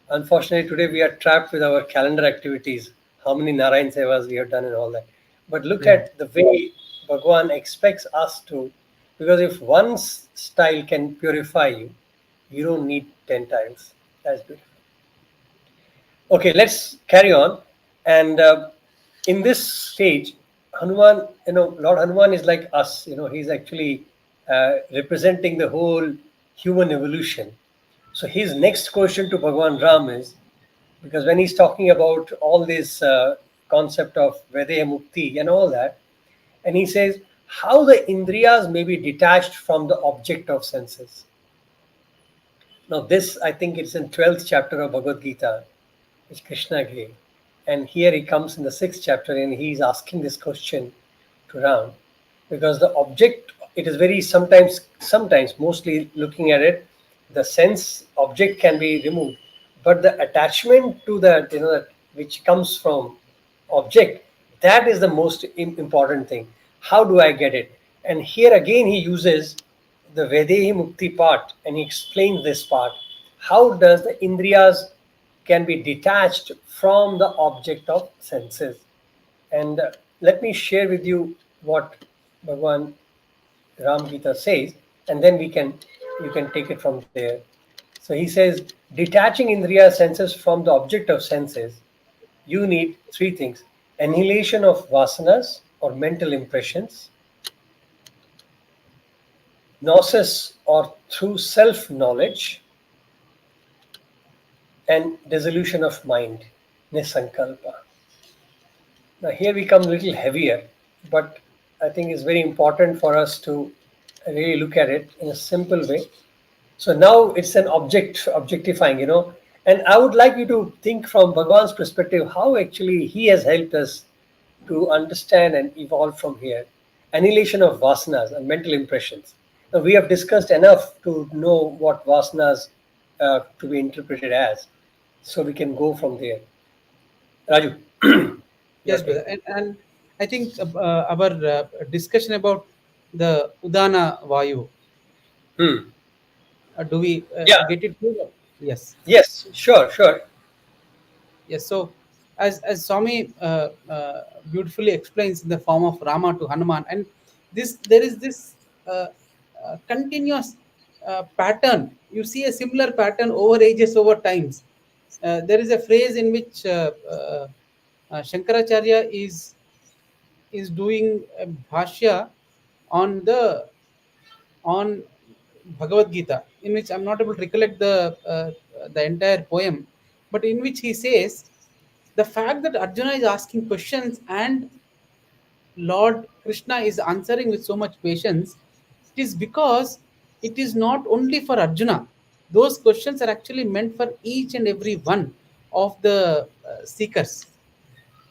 Unfortunately, today we are trapped with our calendar activities, how many Narayan Sevas we have done and all that. But look Yeah. at the way Bhagwan expects us to, because if one style can purify you, you don't need 10 tiles. That's beautiful. Okay, let's carry on. And in this stage, Hanuman, Lord Hanuman is like us. He's actually representing the whole. human evolution. So his next question to Bhagwan Ram is, because when he's talking about all this concept of Vedaya Mukti and all that, and he says how the Indriyas may be detached from the object of senses. Now, this I think it's in 12th chapter of Bhagavad Gita, which Krishna gave. And here he comes in the 6th chapter and he's asking this question to Ram, because the object, it is very sometimes, mostly looking at it, the sense object can be removed, but the attachment to that, that which comes from object, that is the most important thing. How do I get it? And here again he uses the Vedehi Mukti part and he explains this part. How does the Indriyas can be detached from the object of senses? And let me share with you what Bhagwan Ram Gita says, and then you can take it from there. So he says, detaching Indriya senses from the object of senses, you need three things: annihilation of vasanas or mental impressions, gnosis or through self knowledge, and dissolution of mind, nisankalpa. Now, here we come a little heavier, but I think it's very important for us to really look at it in a simple way. So now it's an objectifying. And I would like you to think from Bhagwan's perspective how actually he has helped us to understand and evolve from here. Annihilation of vasanas and mental impressions. Now, we have discussed enough to know what vasanas to be interpreted as, so we can go from there. Raju, your Yes, take. brother. And I think our discussion about the Udana Vayu, Hmm. do we Yeah. get it? Yes. Yes. Sure. Sure. Yes. So, as Swami beautifully explains in the form of Rama to Hanuman, and this there is this continuous pattern. You see a similar pattern over ages, over times. There is a phrase in which Shankaracharya is doing a bhashya on on Bhagavad Gita, in which I'm not able to recollect the entire poem, but in which he says the fact that Arjuna is asking questions and Lord Krishna is answering with so much patience, it is because it is not only for Arjuna. Those questions are actually meant for each and every one of the seekers.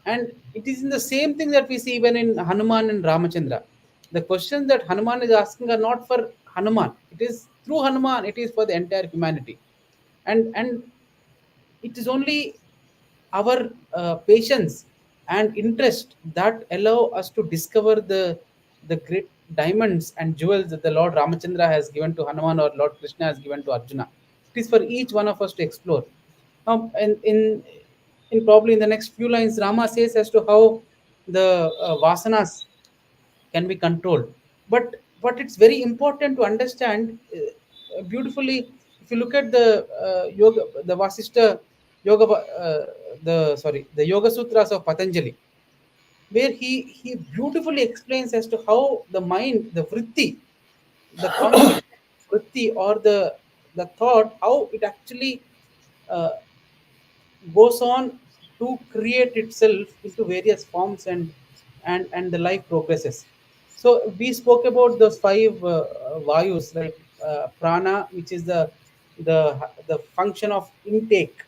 And it is in the same thing that we see even in Hanuman and Ramachandra. The questions that Hanuman is asking are not for Hanuman. It is through Hanuman, it is for the entire humanity. And it is only our patience and interest that allow us to discover the great diamonds and jewels that the Lord Ramachandra has given to Hanuman or Lord Krishna has given to Arjuna. It is for each one of us to explore. And in probably in the next few lines, Rama says as to how the vasanas can be controlled. But it's very important to understand beautifully. If you look at the yoga, the Vasishta yoga, the Yoga Sutras of Patanjali, where he beautifully explains as to how the mind, the vritti, the concept vritti, or the thought, how it actually uh, goes on to create itself into various forms, and the life progresses. So we spoke about those five vayus, like prana, which is the function of intake,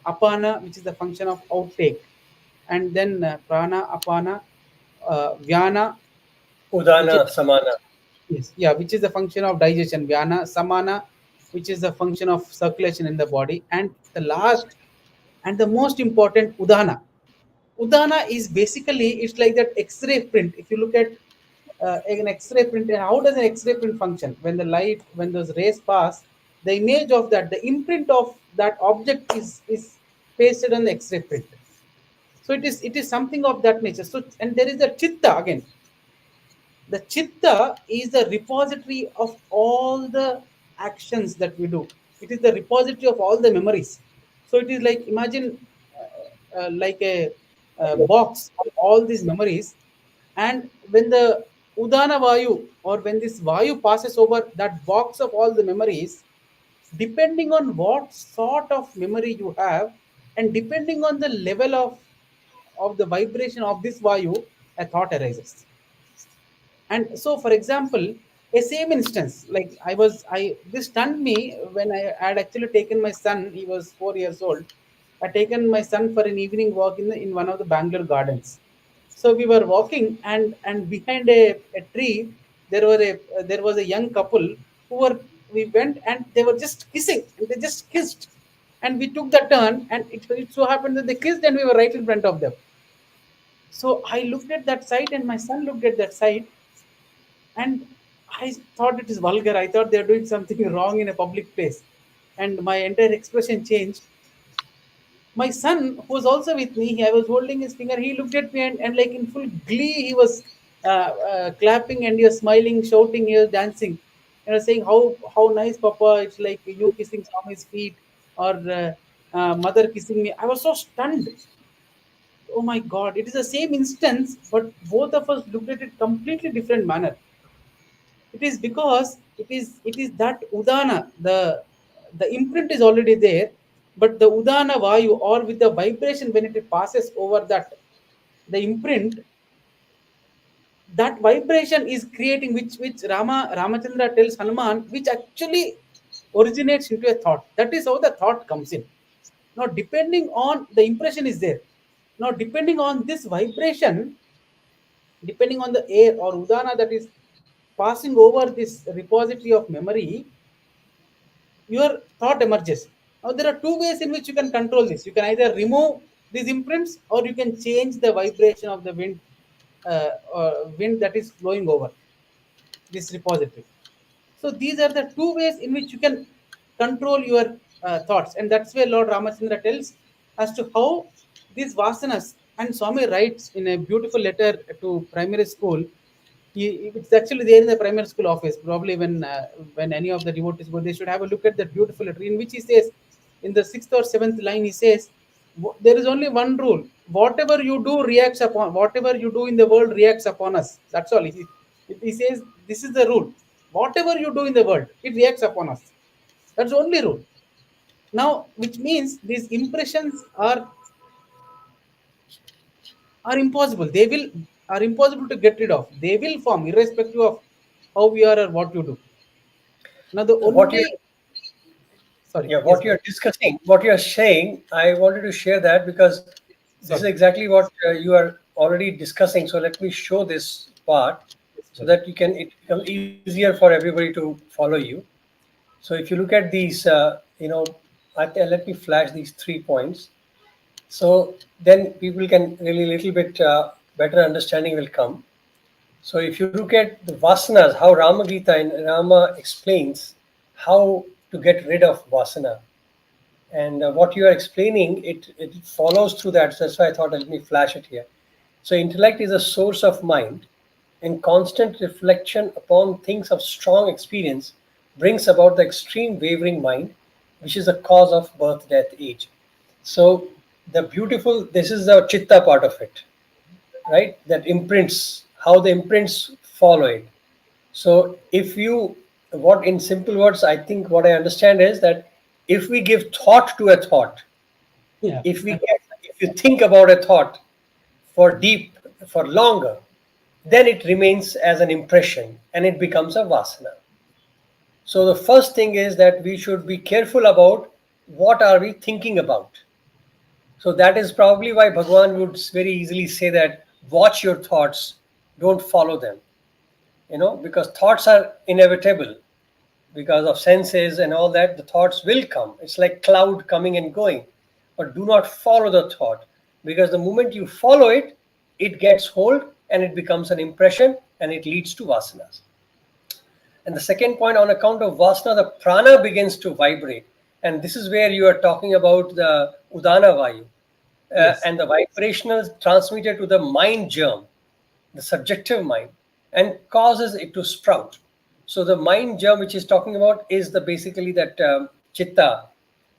apana, which is the function of outtake, and then prana, apana, vyana, which is, Udana Samana. yes, yeah, which is the function of digestion, vyana, samana, which is the function of circulation in the body, and the last and the most important, udana. Udana is basically, it's like that X-ray print. If you look at an X-ray print, and how does an X-ray print function? When the light, when those rays pass, the image of that, the imprint of that object is pasted on the X-ray print. So it is something of that nature. So, and there is a chitta again. The chitta is the repository of all the actions that we do. It is the repository of all the memories. So it is like, imagine like a box of all these memories. And when the Udana Vayu, or when this Vayu passes over that box of all the memories, depending on what sort of memory you have, and depending on the level of the vibration of this Vayu, a thought arises. And so, for example, a same instance, like I this stunned me when I had actually taken my son. He was 4 years old. I taken my son for an evening walk in one of the Bangalore gardens. So we were walking, and behind a tree there was a young couple who were we went, and they were just kissing, and they just kissed. And we took the turn, and it so happened that they kissed, and we were right in front of them. So I looked at that site, and my son looked at that site, and I thought it is vulgar. I thought they're doing something wrong in a public place, and my entire expression changed. My son, who was also with me, I was holding his finger. He looked at me, and like in full glee, he was clapping, and he was smiling, shouting, he was dancing, and was saying, how nice, Papa! It's like you kissing Swami's feet, or mother kissing me. I was so stunned. Oh my God! It is the same instance, but both of us looked at it completely different manner. It is because it is that udana, the imprint is already there, but the udana vayu, or with the vibration when it passes over that the imprint, that vibration is creating, which Ramachandra tells Hanuman, which actually originates into a thought. That is how the thought comes in. Now depending on the impression is there. Now depending on this vibration, depending on the air or udana that is passing over this repository of memory, your thought emerges. Now, there are two ways in which you can control this. You can either remove these imprints, or you can change the vibration of the wind that is flowing over this repository. So, these are the two ways in which you can control your thoughts, and that's where Lord Ramachandra tells as to how these vasanas. And Swami writes in a beautiful letter to primary school. It's actually there in the primary school office. Probably when any of the devotees go, they should have a look at that beautiful letter in which he says, in the sixth or seventh line, he says, there is only one rule: whatever you do reacts upon, whatever you do in the world reacts upon us. That's all. He says this is the rule. Whatever you do in the world, it reacts upon us. That's the only rule. Now, which means these impressions are impossible. They will are impossible to get rid of. They will form irrespective of how we are or what you do. Now the So what you only sorry, yeah, yes, what go you're ahead. discussing, what you're saying, I wanted to share that because this is Sorry. exactly what you are already discussing. So let me show this part Yes, so brother. that it becomes easier for everybody to follow you. So if you look at these, let me flash these 3 points. So then people can really little bit better understanding will come. So if you look at the vasanas, how Rama Gita and Rama explains how to get rid of vasana, and what you are explaining, it follows through that. So that's why I thought let me flash it here. So intellect is a source of mind, and constant reflection upon things of strong experience brings about the extreme wavering mind, which is the cause of birth, death, age. So the beautiful, this is the chitta part of it, right? That imprints, how the imprints follow it. So if you, what in simple words, I think what I understand is that if we give thought to a thought, Yeah. if you think about a thought for deep, for longer, then it remains as an impression and it becomes a vasana. So the first thing is that we should be careful about what are we thinking about. So that is probably why Bhagwan would very easily say that watch your thoughts, don't follow them. Because thoughts are inevitable because of senses and all that. The thoughts will come. It's like cloud coming and going. But do not follow the thought, because the moment you follow it, it gets hold and it becomes an impression and it leads to vasanas. And the second point, on account of vasana, the prana begins to vibrate. And this is where you are talking about the udana vayu, Yes. and the vibrational transmitter to the mind germ, the subjective mind, and causes it to sprout. So the mind germ, which is talking about, is the basically that chitta,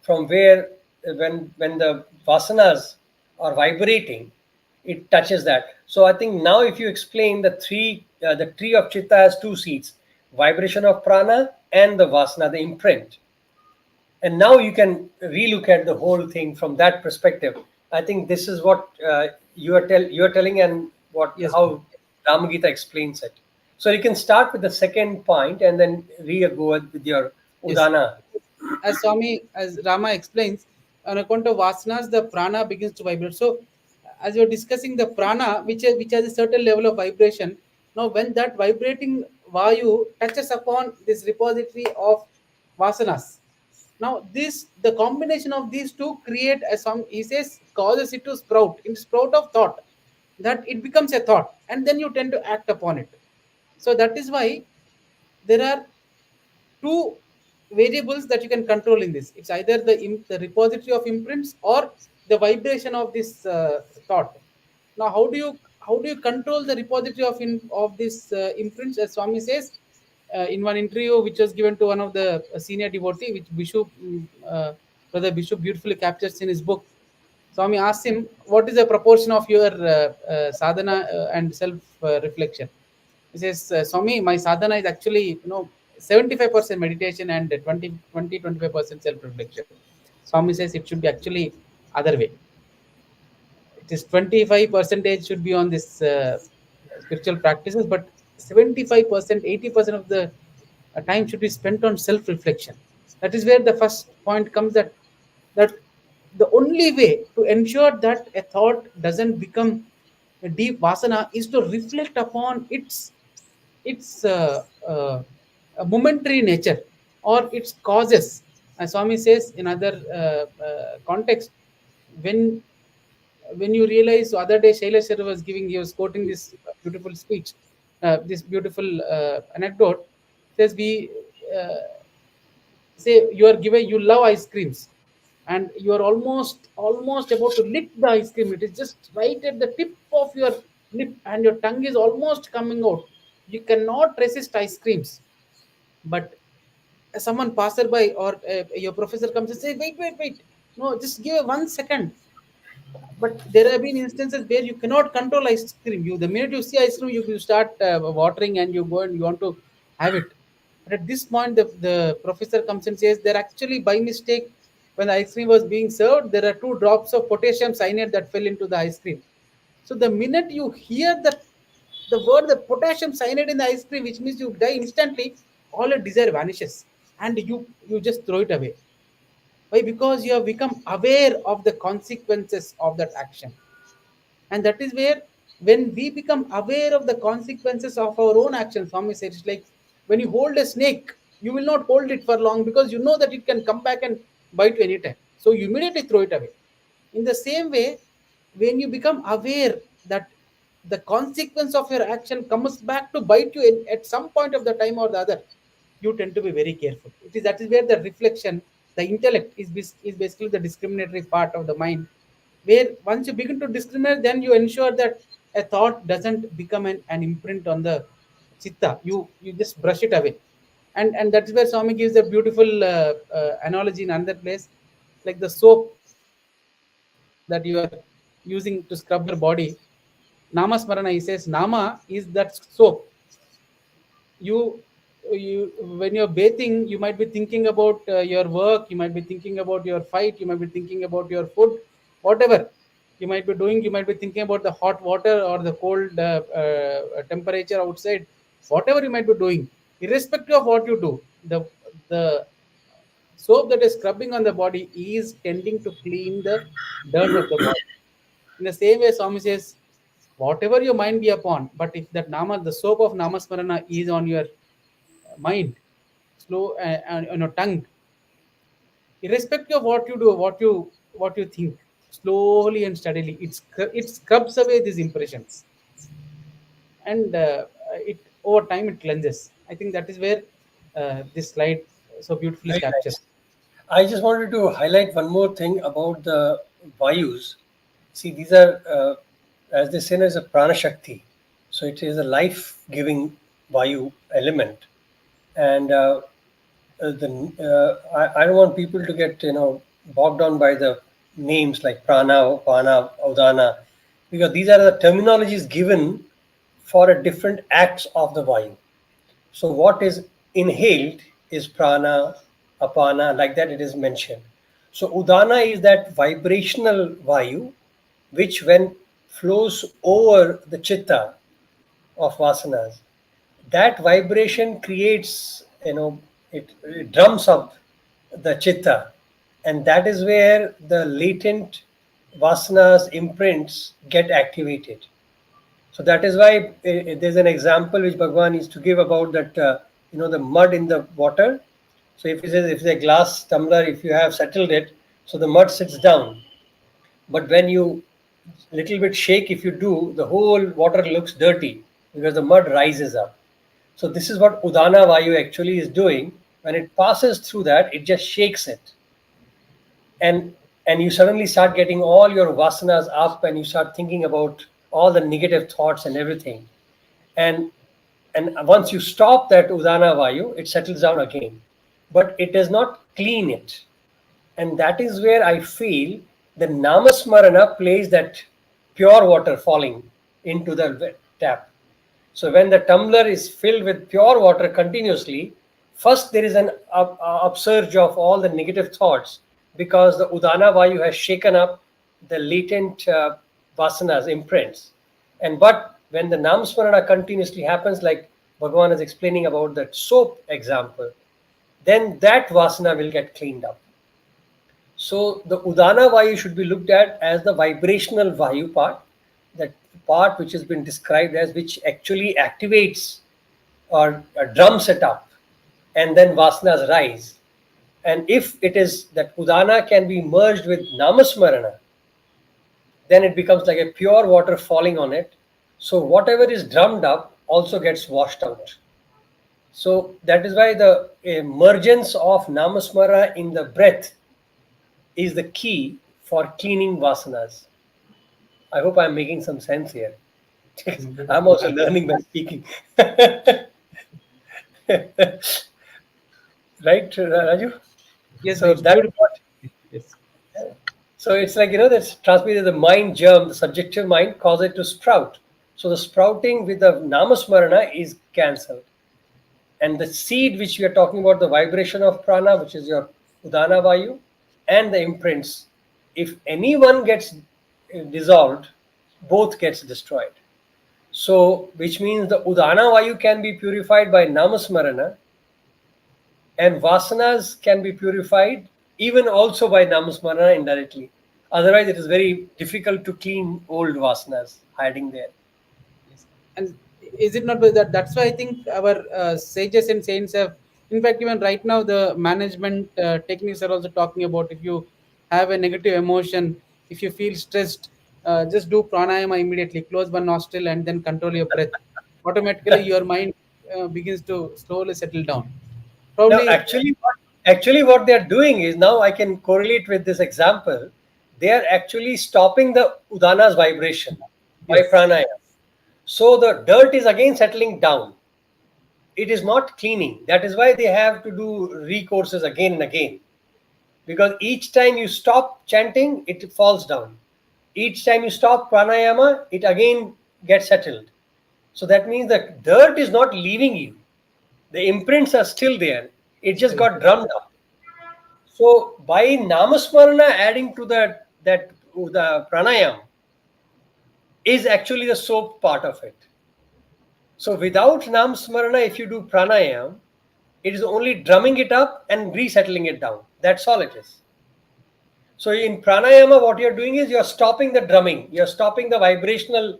from where when the vasanas are vibrating, it touches that. So I think now if you explain the tree of chitta has two seeds: vibration of prana and the vasana, the imprint. And now you can relook at the whole thing from that perspective. I think this is what you are telling, and what Yes, how Swami. Ramagita explains it. So you can start with the second point and then go with your Yes. udana. As Swami, as Rama explains, on account of vasanas, the prana begins to vibrate. So, as you're discussing the prana, which has a certain level of vibration, now when that vibrating vayu touches upon this repository of vasanas, now this the combination of these two create a some he says causes it to sprout in sprout of thought, that it becomes a thought, and then you tend to act upon it. So that is why there are two variables that you can control in this. It's either the repository of imprints or the vibration of this thought. Now how do you control the repository of this imprints? As Swami says in one interview which was given to one of the senior devotee, which Brother Bishop beautifully captures in his book. Swami asked him, "What is the proportion of your sadhana and self reflection?" He says, "Swami, my sadhana is actually 75% meditation and 25% self reflection." Swami says it should be actually other way. It is 25 percentage should be on this spiritual practices, but 75%, 80% of the time should be spent on self reflection. That is where the first point comes, that the only way to ensure that a thought doesn't become a deep vasana is to reflect upon its momentary nature or its causes. As Swami says in other context, when you realize, the other day Shailesh sir was giving, he was quoting this beautiful speech, this beautiful anecdote. Says we say you are given, you love ice creams, and you are almost about to lick the ice cream. It is just right at the tip of your lip, and your tongue is almost coming out. You cannot resist ice creams, but someone passerby or your professor comes and say, wait, no, just give it 1 second. But there have been instances where you cannot control ice cream. The minute you see ice cream, you start watering, and you go and you want to have it. But at this point, the professor comes and says, there actually by mistake, when the ice cream was being served, there are 2 drops of potassium cyanide that fell into the ice cream. So the minute you hear that the word, the potassium cyanide in the ice cream, which means you die instantly, all your desire vanishes, and you just throw it away. Why? Because you have become aware of the consequences of that action. And that is where, when we become aware of the consequences of our own actions, Swami said, it's like when you hold a snake, you will not hold it for long, because you know that it can come back and bite you anytime. So you immediately throw it away. In the same way, when you become aware that the consequence of your action comes back to bite you at some point of the time or the other, you tend to be very careful. That is where the reflection, the intellect is basically the discriminatory part of the mind, where once you begin to discriminate, then you ensure that a thought doesn't become an imprint on the chitta. You just brush it away. And that's where Swami gives a beautiful analogy in another place, like the soap that you are using to scrub your body. Namasmarana, he says, Nama is that soap. You you when you're bathing, you might be thinking about your work, you might be thinking about your fight, you might be thinking about your food, whatever you might be doing. You might be thinking about the hot water or the cold temperature outside, whatever you might be doing. Irrespective of what you do, the soap that is scrubbing on the body is tending to clean the dirt of the body. In the same way, Swami says, whatever your mind be upon, but if that nama, the soap of namasmarana is on your mind, slow and on your tongue, irrespective of what you do, what you think, slowly and steadily, it scrubs away these impressions, and it over time it cleanses. I think that is where this slide so beautifully Very captures. nice. I just wanted to highlight one more thing about the Vayus. See, these are, as they say, as a prana shakti. So it is a life-giving Vayu element. And I don't want people to get bogged down by the names like prana, pana, udana. because these are the terminologies given for a different acts of the Vayu. So what is inhaled is prana, apana, like that it is mentioned. So udana is that vibrational Vayu, which when flows over the chitta of vasanas, that vibration creates, it drums up the chitta, and that is where the latent vasanas imprints get activated. So that is why there's an example which Bhagwan used to give about that, the mud in the water. So if it's a glass tumbler, if you have settled it, so the mud sits down. But when you little bit shake, if you do, the whole water looks dirty because the mud rises up. So this is what Udana Vayu actually is doing. When it passes through that, it just shakes it, and and you suddenly start getting all your vasanas up, and you start thinking about all the negative thoughts and everything. And once you stop that Udana Vayu, it settles down again, but it does not clean it. And that is where I feel the Namasmarana plays that pure water falling into the tap. So when the tumbler is filled with pure water continuously, first there is an upsurge of all the negative thoughts because the Udana Vayu has shaken up the latent vasanas, imprints. And but when the Namsmarana continuously happens, like Bhagavan is explaining about that soap example, then that vasana will get cleaned up. So the Udana Vayu should be looked at as the vibrational Vayu part, that part which has been described as which actually activates or drums it up, and then Vasanas rise. And if it is that Udana can be merged with Namasmarana, then it becomes like a pure water falling on it. So whatever is drummed up also gets washed out. So that is why the emergence of Namasmara in the breath is the key for cleaning vasanas. I hope I'm making some sense here. I'm also learning by speaking. Right, Raju? Yes, So it's that is beautiful. what. Yes. So it's like, that's transmitted the mind germ, the subjective mind, cause it to sprout. So the sprouting with the namasmarana is cancelled. And the seed which we are talking about, the vibration of prana, which is your udana vayu, and the imprints, if any one gets dissolved, both gets destroyed. So which means the udana vayu can be purified by namasmarana, and vasanas can be purified even also by namasmarana indirectly. Otherwise, it is very difficult to clean old vasanas hiding there. Yes. And is it not that? That's why I think our sages and saints have, in fact, even right now, the management techniques are also talking about if you have a negative emotion, if you feel stressed, just do pranayama immediately, close one nostril and then control your breath. Automatically, your mind begins to slowly settle down. Now, Probably, actually, what they are doing is, now I can correlate with this example. They are actually stopping the udana's vibration by yes, pranayama. So the dirt is again settling down. It is not cleaning. That is why they have to do recourses again and again. Because each time you stop chanting, it falls down. Each time you stop pranayama, it again gets settled. So that means the dirt is not leaving you. The imprints are still there. It just still, got drummed up. So by namasmarana adding to that the pranayam is actually the soap part of it. So without namasmarana, if you do pranayam, it is only drumming it up and resettling it down. That's all it is. So in pranayama, what you're doing is you're stopping the drumming, you're stopping the vibrational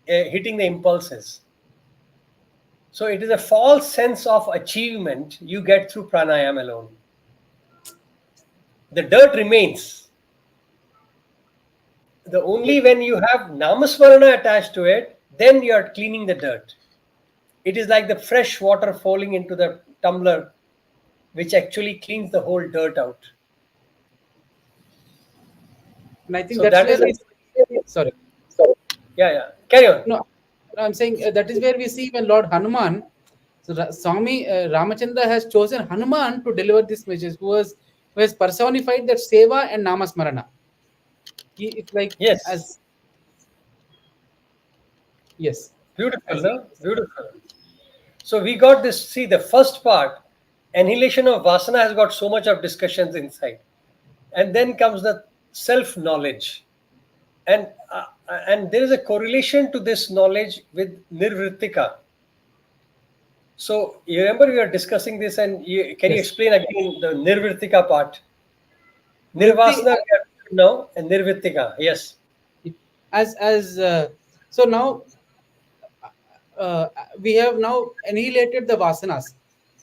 hitting the impulses. So it is a false sense of achievement you get through pranayama alone. The dirt remains. The only when you have namasmarana attached to it, then you are cleaning the dirt. It is like the fresh water falling into the tumbler, which actually cleans the whole dirt out. and I think So that's that where is, we. Sorry. yeah, yeah. Carry on. No, I'm saying that is where we see when Lord Hanuman, so Swami Ramachandra has chosen Hanuman to deliver this message, who has personified that seva and namasmarana. It's like Yes. as Yes. Beautiful, As no? Beautiful. So we got this. See, the first part, annihilation of vasana, has got so much of discussions inside, and then comes the self knowledge, and there is a correlation to this knowledge with nirvrittika. So you remember we were discussing this, and can you yes. explain again the nirvrittika part? Vritti, Nirvasana we are now, and nirvrittika. Yes. as so now uh, we have now annihilated the vasanas.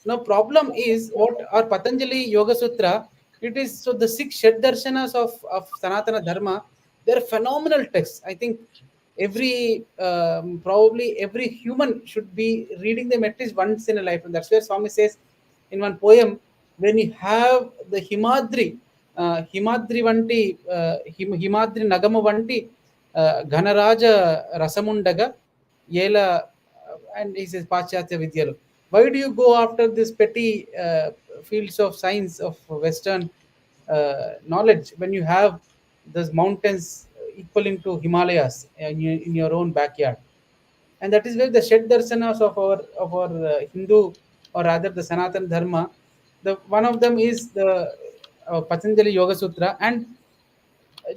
Now, problem is what our Patanjali Yoga Sutra. It is so the six Shed Darshanas of Sanatana Dharma. They're phenomenal texts. I think every probably every human should be reading them at least once in a life. And that's where Swami says in one poem, when you have the Himadri Vanti, Himadri Nagama Vanti, Ghanaraja Rasamundaga, Yela, and he says Pachatya Vidyalu. Why do you go after this petty fields of science of Western knowledge when you have those mountains equaling to Himalayas in your own backyard? And that is where the Shed Darsanas of our Hindu, or rather the Sanatan Dharma, the one of them is the Patanjali Yoga Sutra. And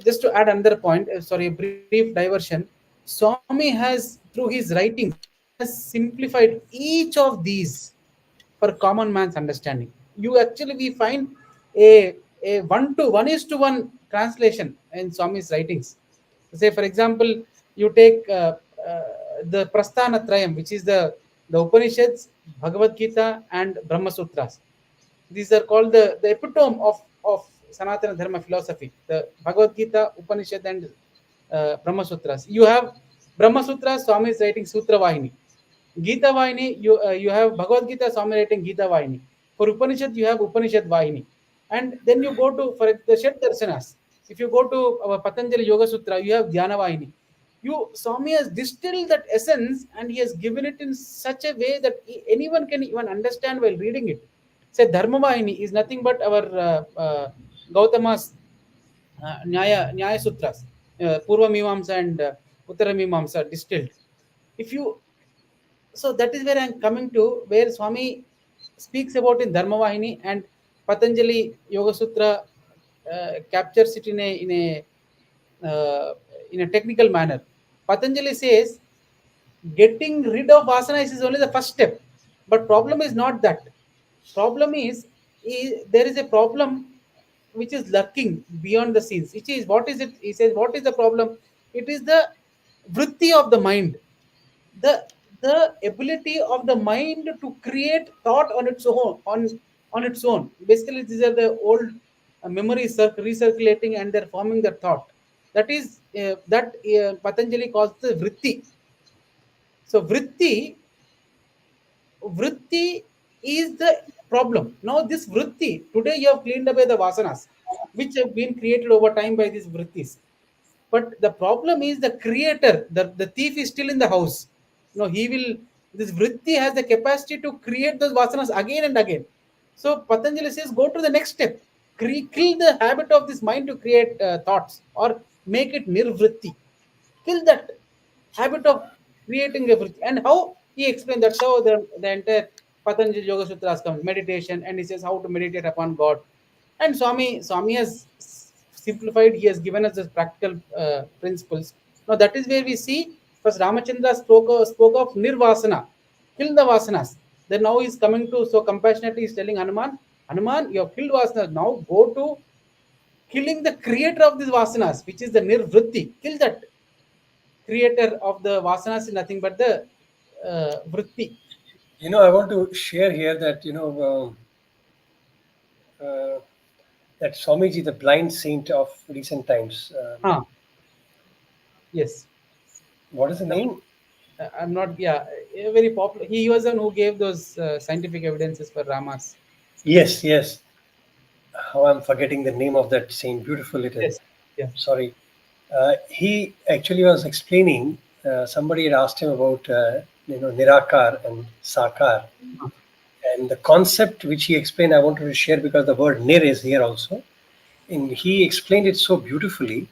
just to add another point, sorry, a brief diversion. Swami has, through his writings, he has simplified each of these for common man's understanding. You actually we find a one is to one translation in Swami's writings. Say, for example, you take the Prasthana Trayam, which is the Upanishads, Bhagavad Gita, and Brahma Sutras. These are called the epitome of Sanatana Dharma philosophy. The Bhagavad Gita, Upanishad, and Brahma Sutras. You have Brahma Sutras, Swami is writing Sutra Vahini. Gita Vahini, you have Bhagavad Gita, Swami writing Gita Vahini. For Upanishad, you have Upanishad Vahini. And then you go to, for the Shed Darsanas. If you go to our Patanjali Yoga Sutra, you have Dhyana Vahini. Swami has distilled that essence and he has given it in such a way that anyone can even understand while reading it. Say Dharma Vahini is nothing but our Gautama's Nyaya Sutras, Purva Mimamsa and Uttara Mimamsa distilled. If you So that is where I'm coming to, where Swami speaks about in Dharma Vahini, and Patanjali Yoga Sutra captures it in a technical manner. Patanjali says getting rid of vasanas is only the first step, but problem is not that. Problem is there is a problem which is lurking beyond the scenes. Which is, what is it? He says, what is the problem? It is the vritti of the mind, the ability of the mind to create thought on its own, on its own. Basically, these are the old memories recirculating, and they're forming the thought. That is that Patanjali calls the vritti. So vritti is the problem. Now this vritti, today you have cleaned away the vasanas, which have been created over time by these vrittis. But the problem is the creator, the thief is still in the house. No, this vritti has the capacity to create those vasanas again and again. So Patanjali says, go to the next step. Kill the habit of this mind to create thoughts, or make it nirvritti. Kill that habit of creating everything. And how he explained, that's how the entire Patanjali Yoga Sutras comes, meditation, and he says how to meditate upon God. And Swami has simplified, he has given us the practical principles. Now that is where we see first Ramachandra spoke of nirvasana, kill the vasanas. Then now he's coming to, so compassionately he's telling Hanuman, you have killed vasanas, now go to killing the creator of these vasanas, which is the nirvritti. Kill that creator of the vasanas is nothing but the vritti. I want to share here that that Swamiji, the blind saint of recent times. Ah, yes. What is the The, name? I'm not, yeah, very popular. He was the one who gave those scientific evidences for Ramas. Yes, yes. How I'm forgetting the name of that saint. Beautiful it is. Yes. Yeah. Sorry. He actually was explaining. Somebody had asked him about Nirakar and Sakar, Ah, and the concept which he explained. I wanted to share because the word Nir is here also, and he explained it so beautifully.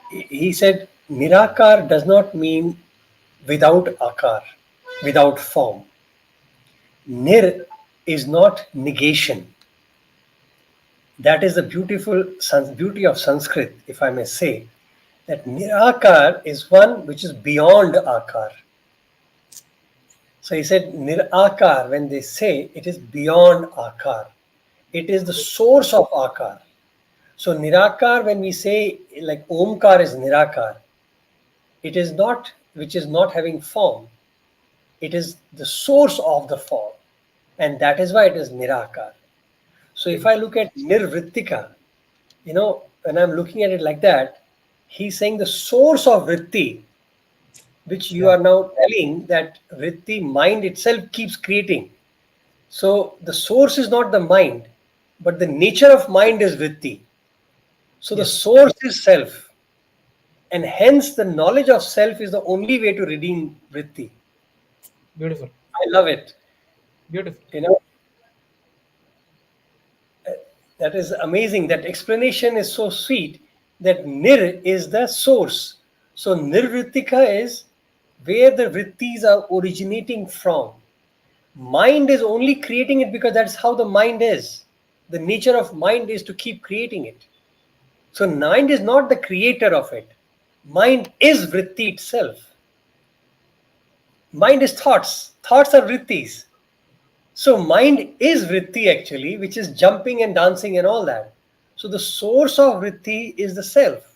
He said Nirakar does not mean without akar, without form. Nir is not negation. That is the beauty of Sanskrit, if I may say, that nirakar is one which is beyond akar. So he said nirakar, when they say it is beyond akar, it is the source of akar. So nirakar, when we say like omkar is nirakar, it is not which is not having form. It is the source of the form, and that is why it is nirakar. So if I look at nirvrittika, when I'm looking at it like that, he's saying the source of vritti, which you Yeah. are now telling that vritti mind itself keeps creating. So the source is not the mind, but the nature of mind is vritti. So the Yes. source is self, and hence the knowledge of self is the only way to redeem vritti. Beautiful. I love it. Beautiful. You know, that is amazing. That explanation is so sweet that nir is the source. So nirvrittika is where the vrittis are originating from. Mind is only creating it because that's how the mind is. The nature of mind is to keep creating it. So mind is not the creator of it. Mind is vritti itself. Mind is thoughts. Thoughts are vrittis. So mind is vritti actually, which is jumping and dancing and all that. So the source of vritti is the self.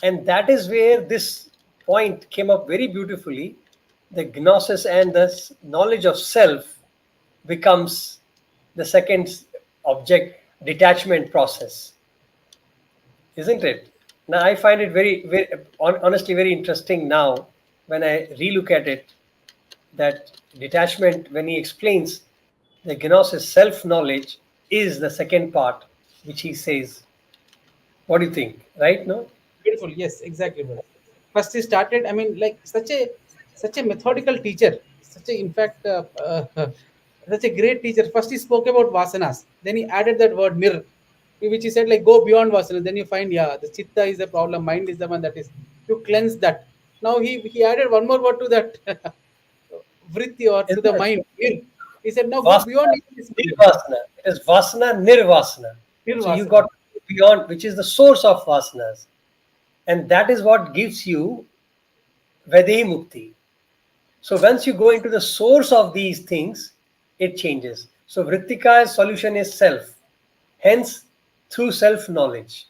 And that is where this point came up very beautifully. The gnosis and the knowledge of self becomes the second object detachment process, isn't it? Now I find it very honestly very interesting now when I relook at it, that detachment, when he explains the gnosis self-knowledge is the second part, which he says. What do you think? Right? No? Beautiful. Yes, exactly, brother. First, he started. I mean, like such a methodical teacher. Such a, in fact, such a great teacher. First, he spoke about vasanas. Then he added that word mir, which he said like go beyond vasanas. Then you find yeah, the chitta is the problem. Mind is the one that is you cleanse that. Now he added one more word to that vritti or to Isn't the it? mind. Mir. He said now go Vasana, beyond even this mir. nirvasana. It is vasana, nirvasana. So you got Nirvasana. to go beyond, which is the source of vasanas. And that is what gives you Vedehi Mukti. So once you go into the source of these things, it changes. So Vrittika's solution is self. Hence, through self knowledge.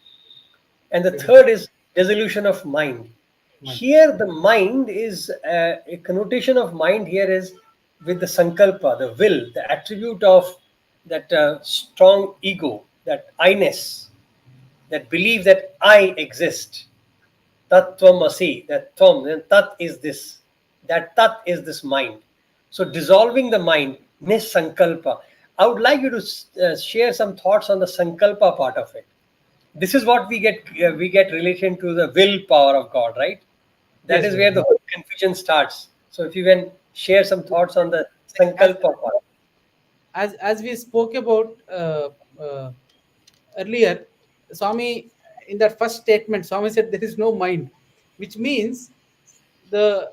And the Beautiful. third is dissolution of mind. Mind. Here, the mind is a connotation of mind here is with the sankalpa, the will, the attribute of that strong ego, that I-ness, that belief that I exist. Tattvam asi, that tvam, then tat is this, that tat is this mind. So dissolving the mind, nisankalpa. I would like you to share some thoughts on the sankalpa part of it. This is what we get relation to the willpower of God, right? That Yes, is brother. where the whole confusion starts. So if you can share some thoughts on the Like sankalpa part. as we spoke about earlier, Swami, in that first statement, Swami said there is no mind, which means the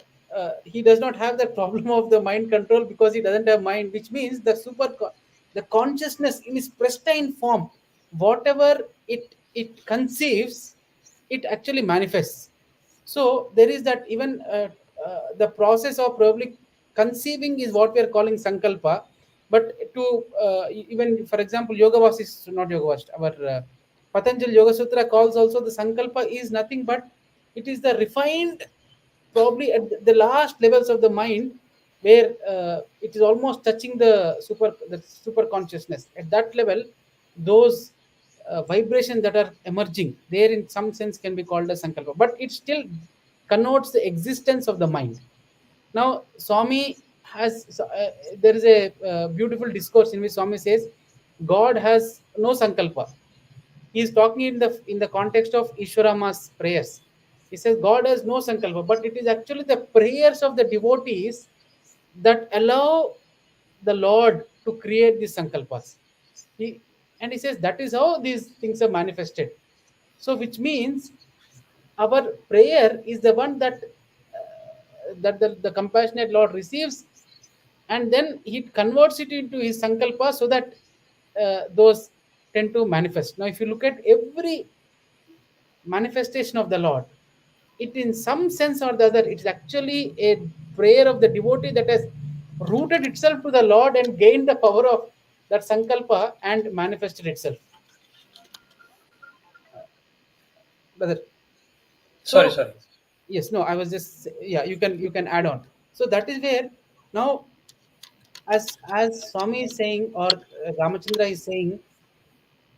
he does not have that problem of the mind control because he doesn't have mind, which means the consciousness in its pristine form, whatever it conceives, it actually manifests. So there is that even the process of probably conceiving is what we are calling sankalpa. But to even for example, yoga Vasist, not yoga Vasist, our Patanjali Yoga Sutra calls also the sankalpa is nothing but it is the refined, probably at the last levels of the mind, where it is almost touching the super consciousness. At that level, those vibrations that are emerging there in some sense can be called as sankalpa, but it still connotes the existence of the mind. Now, Swami has there is a beautiful discourse in which Swami says, God has no sankalpa. He is talking in the context of Ishwarama's prayers. He says God has no sankalpa, but it is actually the prayers of the devotees that allow the Lord to create these sankalpas. He, and he says that is how these things are manifested. So, which means our prayer is the one that the compassionate Lord receives, and then he converts it into his sankalpa, so that those tend to manifest. Now, if you look at every manifestation of the Lord, it in some sense or the other, it's actually a prayer of the devotee that has rooted itself to the Lord and gained the power of that sankalpa and manifested itself. Brother. Sorry, So sorry. yes, no, I was just, yeah, you can add on. So that is where now, as Swami is saying, or Ramachandra is saying,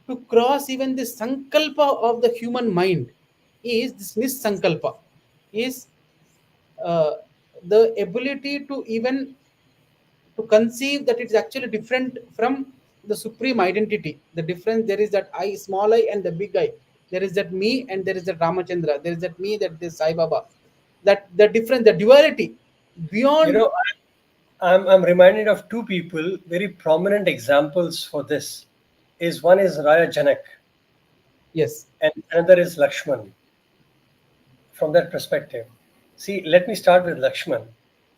to cross even the sankalpa of the human mind is this nisankalpa, is uh, the ability to even to conceive that it's actually different from the supreme identity. The difference there is that I, small I, and the big I. There is that me, and there is that Ramachandra. There is that me, that this Sai Baba. That the difference, the duality You beyond. know, I'm reminded of two people, very prominent examples for this. Is one is Raya Janak Yes, and another is Lakshman. From that perspective, see, let me start with Lakshman.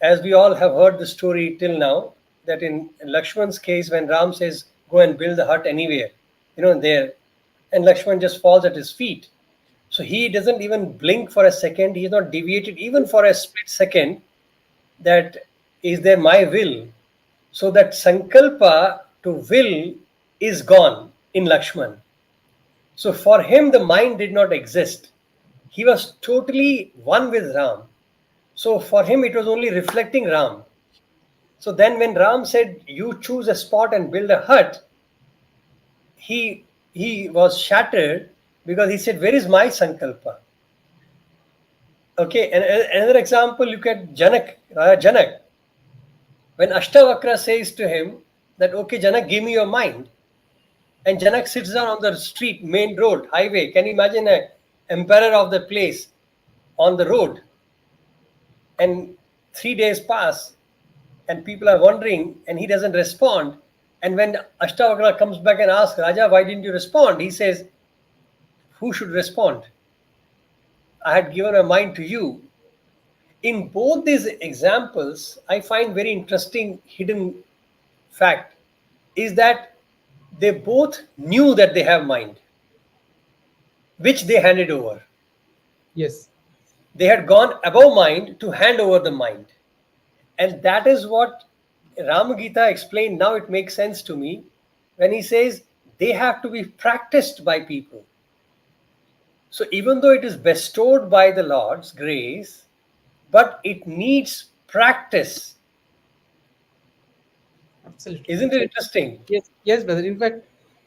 As we all have heard the story till now, that in Lakshman's case, when Ram says, "Go and build the hut anywhere," there, and Lakshman just falls at his feet. So he doesn't even blink for a second. He's not deviated even for a split second. That is there my will. So that sankalpa to will is gone in Lakshman. So for him, the mind did not exist. He was totally one with Ram. So for him, it was only reflecting Ram. So then, when Ram said, "You choose a spot and build a hut," he was shattered because he said, "Where is my sankalpa?" Okay, and another example, look at Janak, Janak. When Ashtavakra says to him that, "Okay, Janak, give me your mind," and Janak sits down on the street, main road, highway. Can you imagine a emperor of the place on the road? And 3 days pass, and people are wondering, and he doesn't respond. And when Ashtavakra comes back and asks, "Raja, why didn't you respond?" He says, "Who should respond? I had given my mind to you." In both these examples, I find very interesting hidden fact is that they both knew that they have mind, which they handed over. yes, They had gone above mind to hand over the mind. And that is what Ram Gita explained. Now it makes sense to me when he says they have to be practiced by people. So even though it is bestowed by the Lord's grace, but it needs practice. absolutely. Isn't it interesting? Yes, yes, brother. In fact,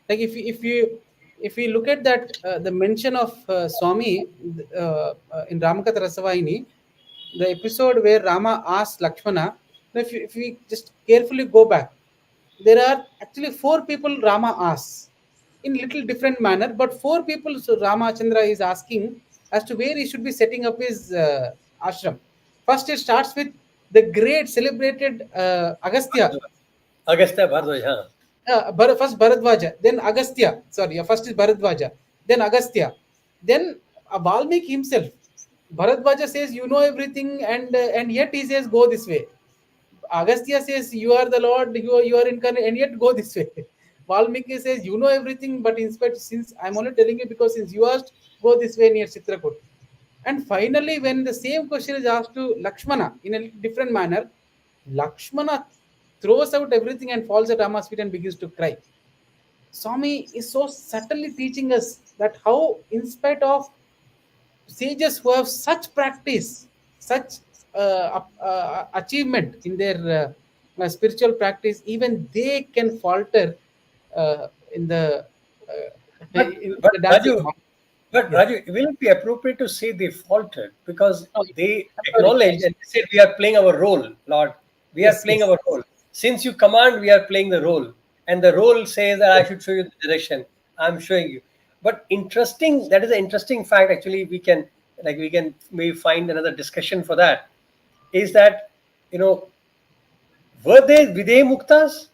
like if you look at that, the mention of Swami in Ramakatha Rasavahini, the episode where Rama asks Lakshmana, if we just carefully go back, there are actually four people Rama asks in little different manner, but four people, so Ramachandra is asking as to where he should be setting up his ashram. First, it starts with the great celebrated Agastya. Agastya Bhardwaj, huh? First Bharadwaja, then Agastya. Sorry, first is Bharadwaja, then Agastya, then Valmiki himself. Bharadwaja says, "You know everything," and yet he says, "Go this way." Agastya says, "You are the Lord, you are incarnate, and yet go this way." Valmiki says, "You know everything, but in spite, since I'm only telling you because since you asked, go this way near Chitrakut." And finally, when the same question is asked to Lakshmana in a different manner, Lakshmana throws out everything and falls at Rama's feet and begins to cry. Swami is so subtly teaching us that how, in spite of sages who have such practice, such achievement in their spiritual practice, even they can falter in the But in but the dancing Raju, monk. but Yes. Raju, will it be appropriate to say they faltered because Oh, they I'm sorry. acknowledged and they said, "We are playing our role, Lord. We are Yes, playing yes, our role. Since you command, we are playing the role." And the role says that I yes. should show you the direction. I'm showing you. But interesting, that is an interesting fact. Actually, we can maybe find another discussion for that. Is that you know were they Videh Muktas?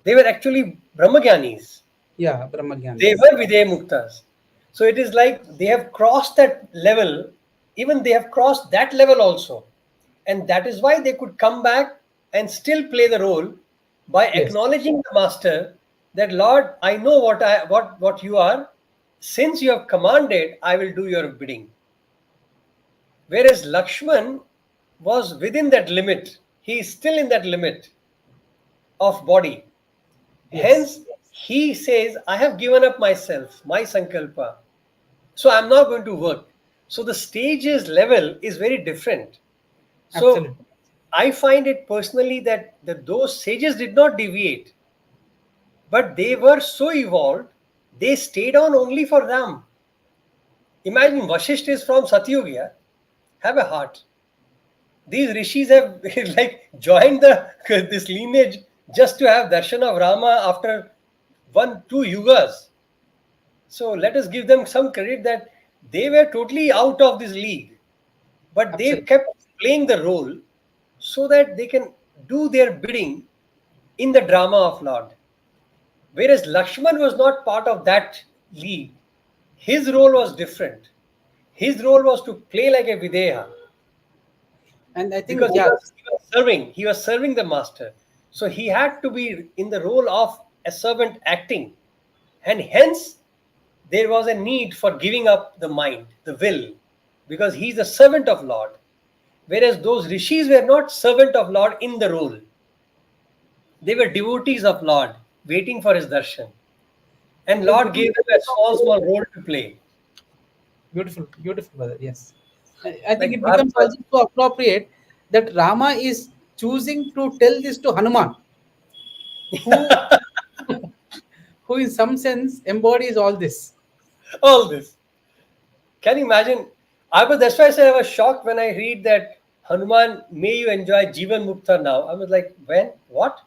They were actually Brahmagyanis. Yeah, They Brahmagyanis. were Vidya Muktas. So it is like they have crossed that level, even they have crossed that level also. And that is why they could come back and still play the role by Yes, acknowledging the master that, Lord, I know what you are. Since you have commanded, I will do your bidding. Whereas Lakshman was within that limit. He is still in that limit of body. yes, Hence, he says, I have given up myself, my sankalpa. So I'm not going to work. So the stages level is very different. So absolutely. I find it personally that those sages did not deviate, but they were so evolved, they stayed on only for Ram. Imagine Vashisht is from Satyuga, have a heart. These rishis have like joined this lineage just to have darshan of Rama after 1, 2 yugas. So let us give them some credit that they were totally out of this league, but they Absolutely. kept playing the role so that they can do their bidding in the drama of Lord. Whereas Lakshman was not part of that league, his role was different. His role was to play like a Videha And I because think, yeah, he was serving the master. So he had to be in the role of a servant acting, and hence there was a need for giving up the mind, the will, because he's the servant of Lord. Whereas those rishis were not servant of Lord in the role. They were devotees of Lord, waiting for his darshan. And and it Lord becomes gave them a small, small role to play. beautiful, beautiful, brother. Yes, I think Like it becomes Bharata, also so appropriate that Rama is choosing to tell this to Hanuman, who who in some sense embodies all this. all this. Can you imagine? That's why I said I was shocked when I read that Hanuman, may you enjoy Jivan Mukta now. I was like, when? What?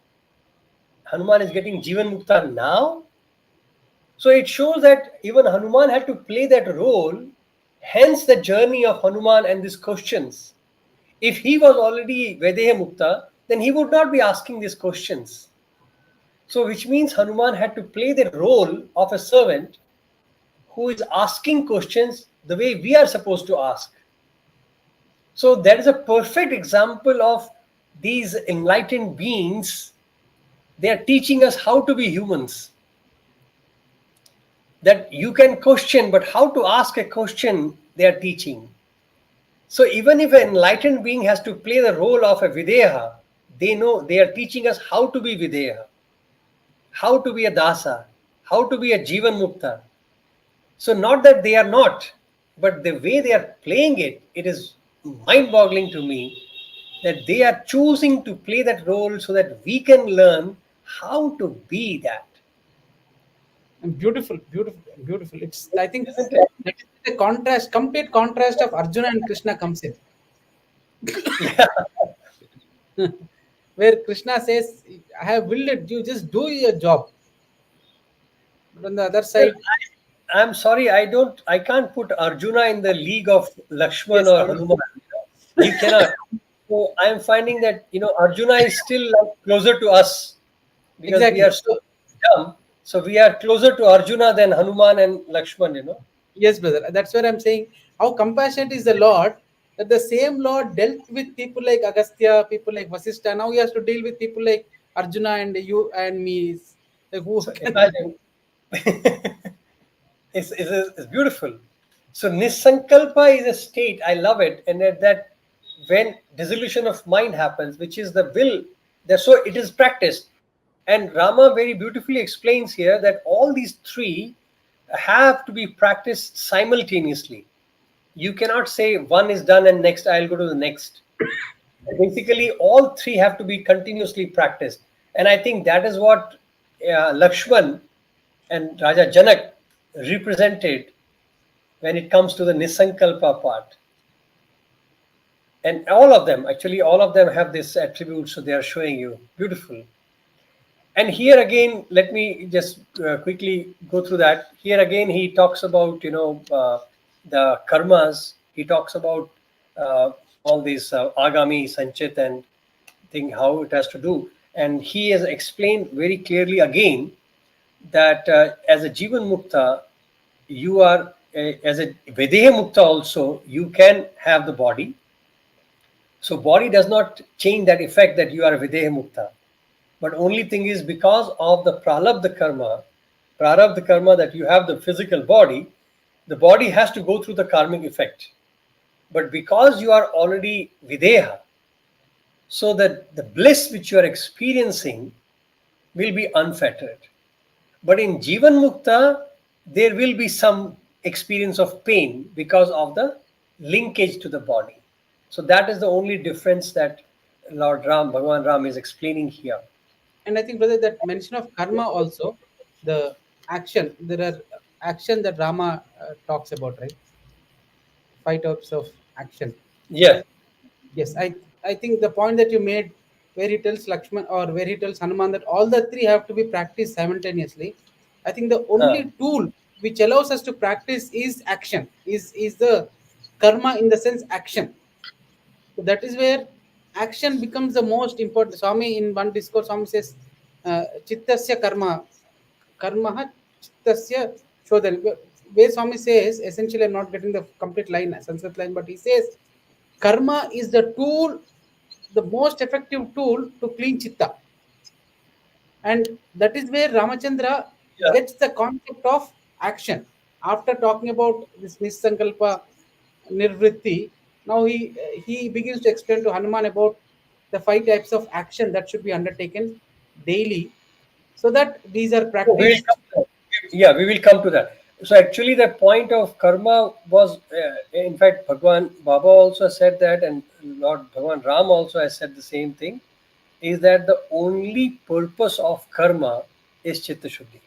Hanuman is getting Jivan Mukta now? So it shows that even Hanuman had to play that role, hence the journey of Hanuman and these questions. If he was already Vedeha Mukta, then he would not be asking these questions. So, which means Hanuman had to play the role of a servant who is asking questions the way we are supposed to ask. So, that is a perfect example of these enlightened beings. They are teaching us how to be humans. That you can question, but how to ask a question, they are teaching. So, even if an enlightened being has to play the role of a Videha, they know they are teaching us how to be Videha, how to be a Dasa, how to be a Jivan Mukta. So, not that they are not, but the way they are playing it, it is mind boggling to me that they are choosing to play that role so that we can learn how to be that. And beautiful, beautiful, beautiful. It's, I think Isn't it? that is the contrast, complete contrast of Arjuna and Krishna comes in, Yeah. where Krishna says, "I have willed it. You just do your job." But on the other Well, side, I'm sorry, I can't put Arjuna in the league of Lakshman yes, or I know. Hanuman. We cannot. So I'm finding that Arjuna is still like closer to us because we Exactly. are so dumb. So we are closer to Arjuna than Hanuman and Lakshman. Yes, brother. That's where I'm saying how compassionate is the Lord, that the same Lord dealt with people like Agastya, people like Vasistha. Now he has to deal with people like Arjuna and you and me. Like who So can? imagine, it's beautiful. So Nisankalpa is a state. I love it, and that when dissolution of mind happens, which is the will, so it is practiced. And Rama very beautifully explains here that all these three have to be practiced simultaneously. You cannot say one is done and next I'll go to the next. Basically, all three have to be continuously practiced, and I think that is what Lakshman and Raja Janak represented when it comes to the Nisankalpa part. And all of them, actually, all of them have this attribute, so they are showing you beautiful. And here again, let me just quickly go through that. Here again, he talks about the karmas. He talks about all these agami, sanchit, and thing how it has to do. And he has explained very clearly again that as a Jivan Mukta, you are as a Vedeha Mukta also, you can have the body. So body does not change that effect that you are videha mukta. But only thing is because of prarabdha karma that you have the physical body, the body has to go through the karmic effect. But because you are already videha, so that the bliss which you are experiencing will be unfettered. But in Jivan Mukta, there will be some experience of pain because of the linkage to the body. So that is the only difference that Lord Ram, Bhagavan Ram is explaining here. And I think, brother, that mention of karma also, the action, there are action that Rama talks about, right? Five types of action. Yeah. Yes, I think the point that you made, where he tells Lakshman or where he tells Hanuman that all the three have to be practiced simultaneously. I think the Uh, only tool which allows us to practice is action, is the karma, in the sense action. So that is where action becomes the most important. Swami, in one discourse, Swami says, "Chittasya karma chittasya shodhani." Where Swami says, essentially, I'm not getting the complete line, Sanskrit line, but he says, karma is the tool, the most effective tool to clean chitta. And that is where Ramachandra yeah. gets the concept of action. After talking about this Nisankalpa Nirvritti, now he begins to explain to Hanuman about the five types of action that should be undertaken daily, so that these are So we will practiced. come to that. Yeah, we will come to that. So actually, the point of karma was, in fact, Bhagwan Baba also said that, and Lord Bhagwan Ram also has said the same thing, is that the only purpose of karma is chitta shuddhi.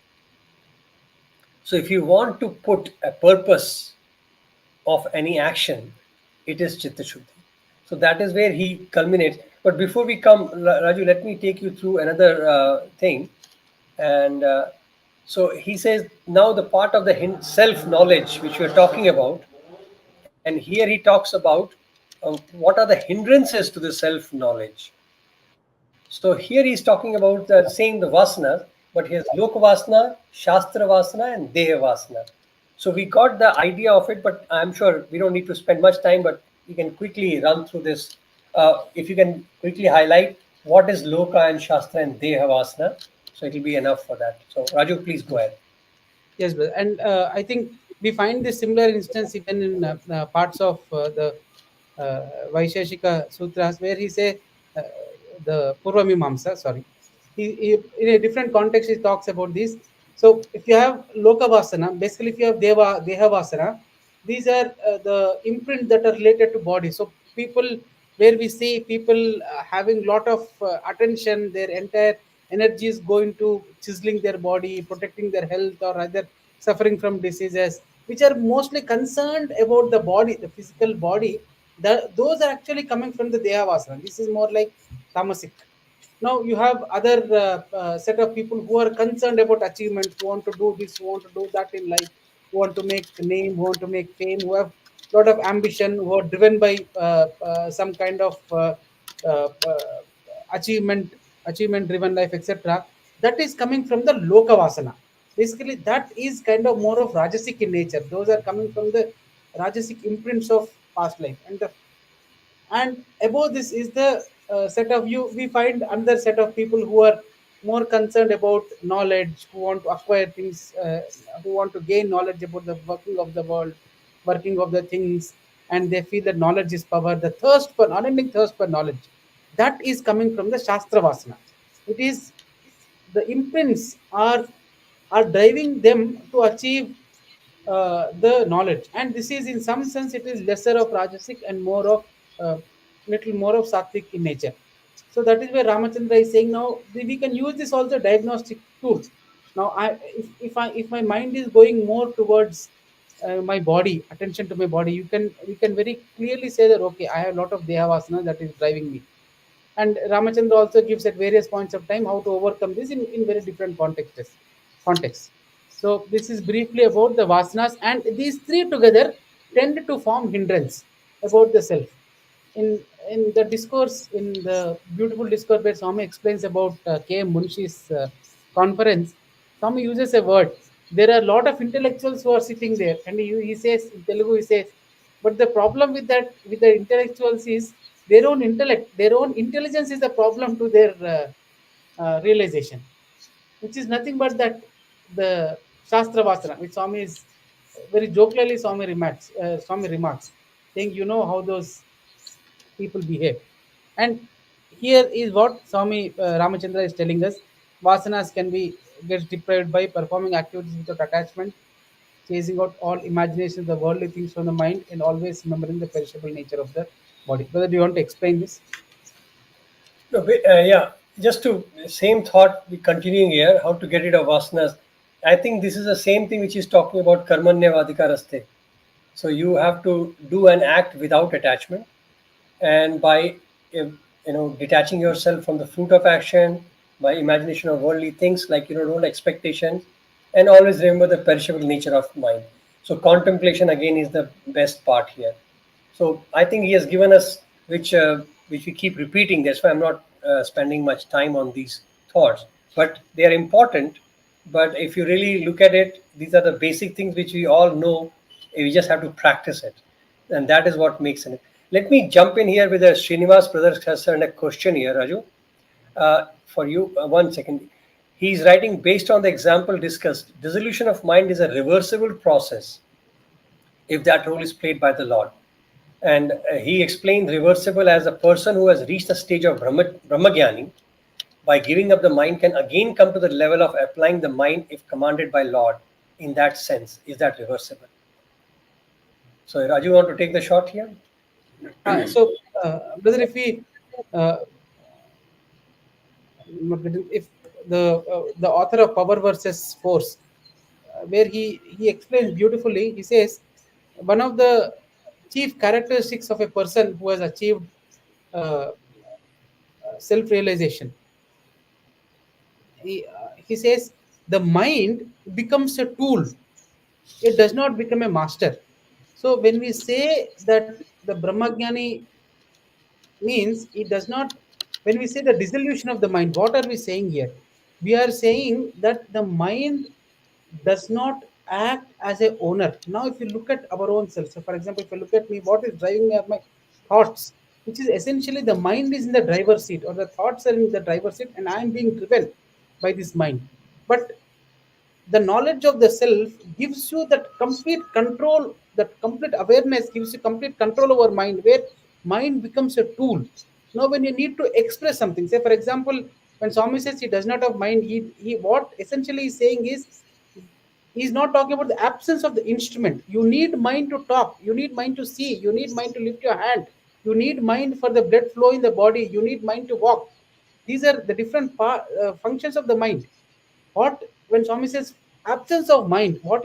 So if you want to put a purpose of any action, it is chitta shuddhi. So that is where he culminates. But before we come, Raju, let me take you through another thing. And so he says now the part of the self knowledge which we are talking about, and here he talks about what are the hindrances to the self knowledge. So here he's talking about saying the vasanas, but he has loka vasana, shastra vasana, and deha vasana. So we got the idea of it, but I'm sure we don't need to spend much time, but we can quickly run through this. If you can quickly highlight what is loka and shastra and deha vasana, so it will be enough for that. So Raju, please go ahead. Yes, brother. And I think we find this similar instance even in parts of Vaisheshika Sutras, where he say uh, the Purva Mimamsa, sorry. In a different context, he talks about this. So if you have Loka Vasana, basically if you have Deha Vasana, these are the imprints that are related to body. So people, where we see people having lot of attention, their entire energy is going to chiseling their body, protecting their health, or either suffering from diseases, which are mostly concerned about the body, the physical body. Those are actually coming from the Deha Vasana. This is more like tamasic. Now you have other set of people who are concerned about achievements, who want to do this, who want to do that in life, who want to make name, who want to make fame, who have lot of ambition, who are driven by some kind of uh, uh, achievement, achievement driven life, etc. That is coming from the loka vasana. Basically that is kind of more of rajasic in nature. Those are coming from the rajasic imprints of past life. And above this is the set of you, we find another set of people who are more concerned about knowledge, who want to acquire things, who want to gain knowledge about the working of the world, working of the things, and they feel that knowledge is power, the thirst for unending thirst for knowledge. That is coming from the shastra vasana. It is the imprints are driving them to achieve the knowledge, and this is in some sense it is lesser of rajasic and more of little more of sattvic in nature. So that is where Ramachandra is saying, now we can use this also diagnostic tool. Now if my mind is going more towards my body, attention to my body, you can we can very clearly say that okay, I have a lot of dehavasana that is driving me. And Ramachandra also gives at various points of time how to overcome this in very different contexts. So this is briefly about the vasanas, and these three together tend to form hindrance about the self. In the discourse, in the beautiful discourse where Swami explains about K.M. Munshi's conference, Swami uses a word. There are a lot of intellectuals who are sitting there, and he says in Telugu, he says, but the problem with that with the intellectuals is their own intellect, their own intelligence is the problem to their realization, which is nothing but that the Shastra Vasana, which Swami is very jokingly Swami remarks, saying, you know how those people behave. And here is what Swami Ramachandra is telling us: vasanas can be get deprived by performing activities without attachment, chasing out all imaginations, the worldly things from the mind, and always remembering the perishable nature of the body. Brother, do you want to explain this? No, yeah, just to same thought, we continuing here, how to get rid of vasanas. I think this is the same thing which is talking about karmanya vadikaraste. So you have to do an act without attachment, and by detaching yourself from the fruit of action, by imagination of worldly things, like don't expectations, and always remember the perishable nature of mind. So contemplation again is the best part here. So I think he has given us, which we keep repeating. That's why I'm not spending much time on these thoughts, but they are important. But if you really look at it, these are the basic things which we all know. We just have to practice it, and that is what makes it. Let me jump in here with a Srinivas brother has sent a question here, Raju, for you. 1 second. He's writing based on the example discussed. Dissolution of mind is a reversible process if that role is played by the Lord. And he explained reversible as a person who has reached the stage of Brahmagyani by giving up the mind can again come to the level of applying the mind if commanded by Lord. In that sense, is that reversible? So, Raju, you want to take the shot here? Brother, if we uh, if the author of Power versus Force, where he explains beautifully, he says one of the chief characteristics of a person who has achieved uh, self-realization, he says the mind becomes a tool, it does not become a master. So when we say that the Brahmagyani means, it does not, when we say the dissolution of the mind, what are we saying here? We are saying that the mind does not act as a owner. Now if you look at our own self, so for example, if you look at me, what is driving me are my thoughts, which is essentially the mind is in the driver's seat, or the thoughts are in the driver's seat, and I am being driven by this mind. But the knowledge of the self gives you that complete control, that complete awareness gives you complete control over mind, where mind becomes a tool. Now when you need to express something, say for example, when Swami says he does not have mind, he what essentially is saying is, he's not talking about the absence of the instrument. You need mind to talk, you need mind to see, you need mind to lift your hand, you need mind for the blood flow in the body, you need mind to walk. These are the different functions of the mind. What when Swami says absence of mind, what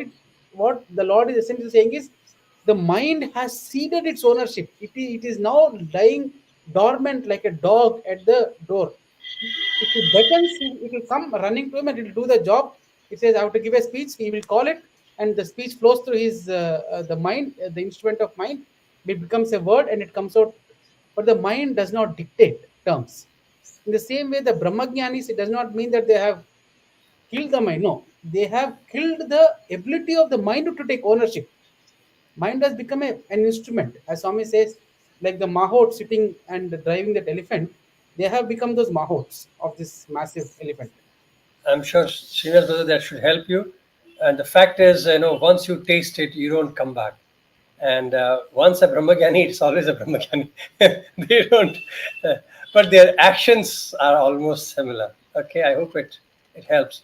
the Lord is essentially saying is, the mind has ceded its ownership. It is now lying dormant like a dog at the door. If he beckons, it will come running to him and it will do the job. It says, I have to give a speech, he will call it, and the speech flows through his the mind, the instrument of mind. It becomes a word and it comes out. But the mind does not dictate terms. In the same way, the Brahmagyanis, it does not mean that they have killed the mind. No, they have killed the ability of the mind to take ownership. Mind has become an instrument, as Swami says, like the mahot sitting and driving that elephant. They have become those mahots of this massive elephant. I'm sure, Srinivas brother, that should help you. And the fact is, once you taste it, you don't come back. And once a Brahmagyani, it's always a Brahmagyani. They don't, uh, but their actions are almost similar. Okay, I hope it helps.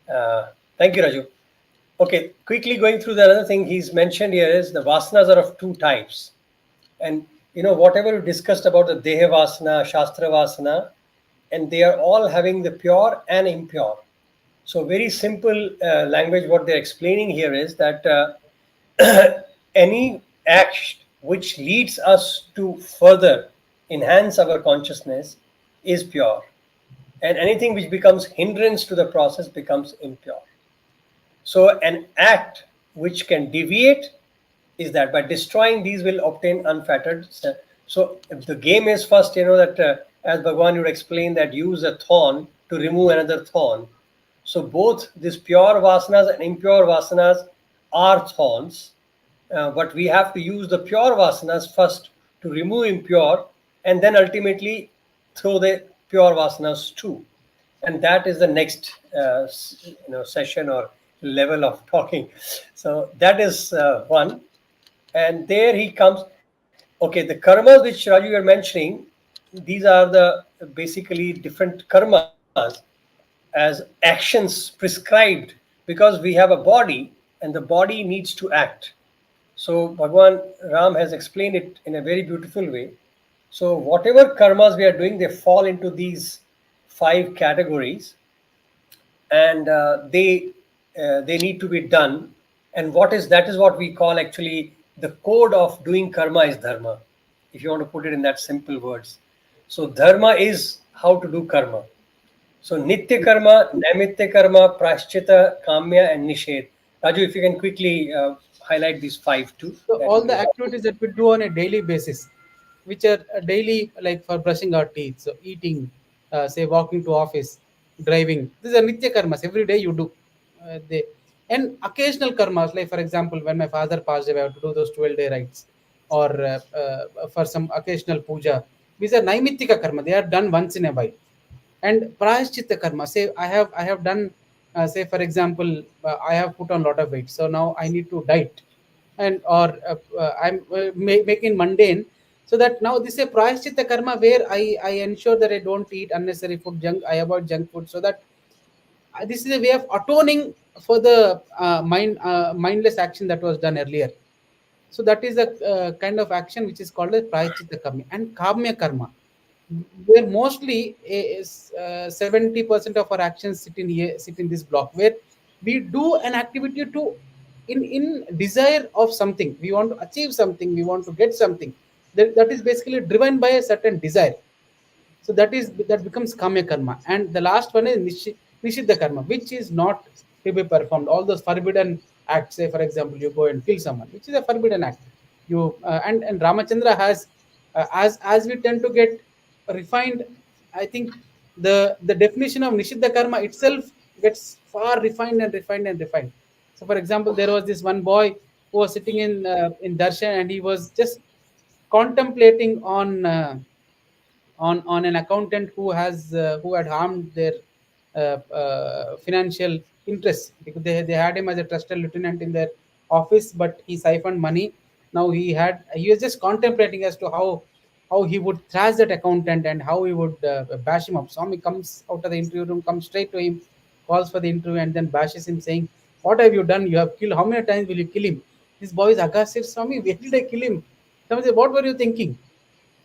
Thank you, Raju. Okay, quickly going through the other thing he's mentioned here is the vasanas are of two types. And whatever you discussed about the Deha Vasana, Shastra Vasana, and they are all having the pure and impure. So very simple language, what they're explaining here is that any act which leads us to further enhance our consciousness is pure, and anything which becomes hindrance to the process becomes impure. So an act which can deviate is that by destroying these will obtain unfettered. So if the game is first, that as Bhagwan would explain that use a thorn to remove another thorn. So both these pure vasanas and impure vasanas are thorns, but we have to use the pure vasanas first to remove impure, and then ultimately throw the pure vasanas too. And that is the next session or level of talking. So that is one. And there he comes. Okay, the karmas which Raju you are mentioning, these are the basically different karmas as actions prescribed, because we have a body and the body needs to act. So Bhagwan Ram has explained it in a very beautiful way. So whatever karmas we are doing, they fall into these five categories, and they need to be done. And what is that is what we call actually the code of doing karma is dharma, if you want to put it in that simple words. So dharma is how to do karma. So nitya karma, naimitya karma, prashchita, kamya, and nished. Raju, if you can quickly highlight these five too, So that all will the be activities that we do on a daily basis, which are daily, like for brushing our teeth, so eating, say walking to office, driving. These are nitya karmas. Every day you do. They and occasional karmas, like for example, when my father passed away, I have to do those 12-day rites, or for some occasional puja. These are naimittika karma. They are done once in a while. And prayashchitta karma, say I have done, say for example, I have put on a lot of weight, so now I need to diet, and or I'm making mundane, so that now this is a prayashchitta karma where I ensure that I don't eat unnecessary food, junk, I avoid junk food, so that this is a way of atoning for the mindless action that was done earlier. So that is a kind of action which is called as prayachita karma. And kamya karma, where mostly 70% of our actions sit in this block, where we do an activity to in desire of something. We want to achieve something. We want to get something. That is basically driven by a certain desire. So that becomes kamya karma. And the last one is nishiddha karma, which is not to be performed. All those forbidden acts, say for example, you go and kill someone, which is a forbidden act. You and Ramachandra has, as we tend to get refined, I think the definition of nishiddha karma itself gets far refined and refined and refined. So, for example, there was this one boy who was sitting in darshan, and he was just contemplating on an accountant who had harmed their financial interests, because they had him as a trusted lieutenant in their office, but he siphoned money. Now he was just contemplating as to how he would thrash that accountant and how he would bash him up. Swami comes out of the interview room, comes straight to him, calls for the interview, and then bashes him, saying, "What have you done? You have killed. How many times will you kill him?" This boy is aghast, says, "Swami, where did I kill him?" Swami said, "What were you thinking?"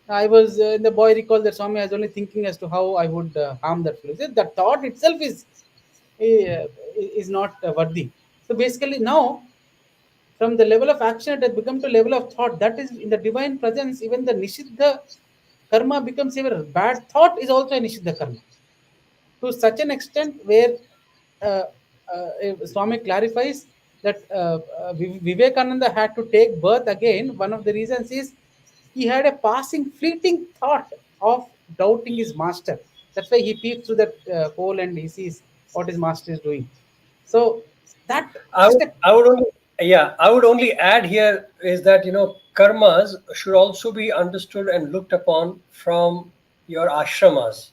The boy recalled that Swami, I was only thinking as to how I would harm that fellow. He said, that thought itself uh, is not worthy. So basically, now from the level of action, it has become to level of thought. That is in the divine presence. Even the nishiddha karma becomes even bad thought is also a nishiddha karma, to such an extent where uh, Swami clarifies that Vivekananda had to take birth again. One of the reasons is he had a passing, fleeting thought of doubting his master. That's why he peeps through that hole and he sees what his master is doing. So that just a I would only, yeah, I would only add here is that karmas should also be understood and looked upon from your ashramas.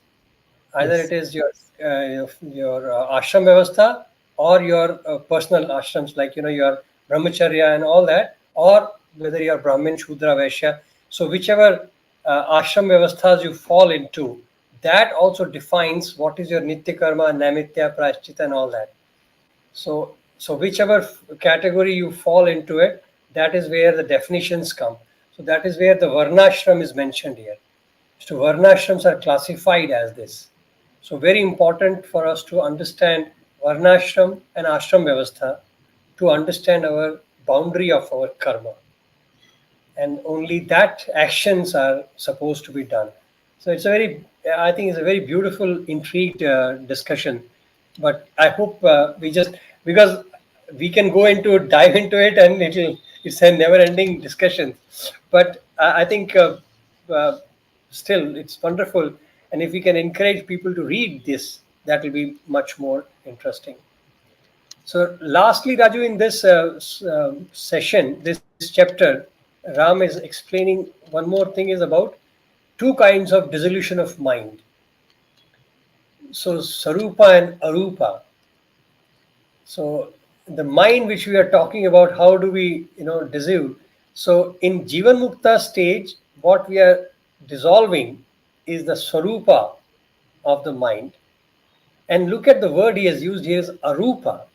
Either yes, it is your ashram vyavastha, or your personal ashrams, like your brahmacharya and all that, or whether you're Brahmin, Shudra, Vaishya. So whichever ashram vyavasthas you fall into, that also defines what is your nitya karma, naimitya, prashchita, and all that. So whichever category you fall into it, that is where the definitions come. So that is where the varnashram is mentioned here. So varnashrams are classified as this. So very important for us to understand varnashram and ashram vyavastha, to understand our boundary of our karma, and only that actions are supposed to be done. So it's a very, I think it's a very beautiful, intrigued discussion. But I hope we just, because we can go into dive into it, and it's a never-ending discussion. But I think uh, still it's wonderful, and if we can encourage people to read this, that will be much more interesting. So, lastly, Raju, in this session, this chapter, Ram is explaining one more thing is about two kinds of dissolution of mind. So Sarupa and Arupa. So the mind which we are talking about, how do we, dissolve? So in Jivan Mukta stage, what we are dissolving is the Swarupa of the mind. And look at the word he has used here is Arupa.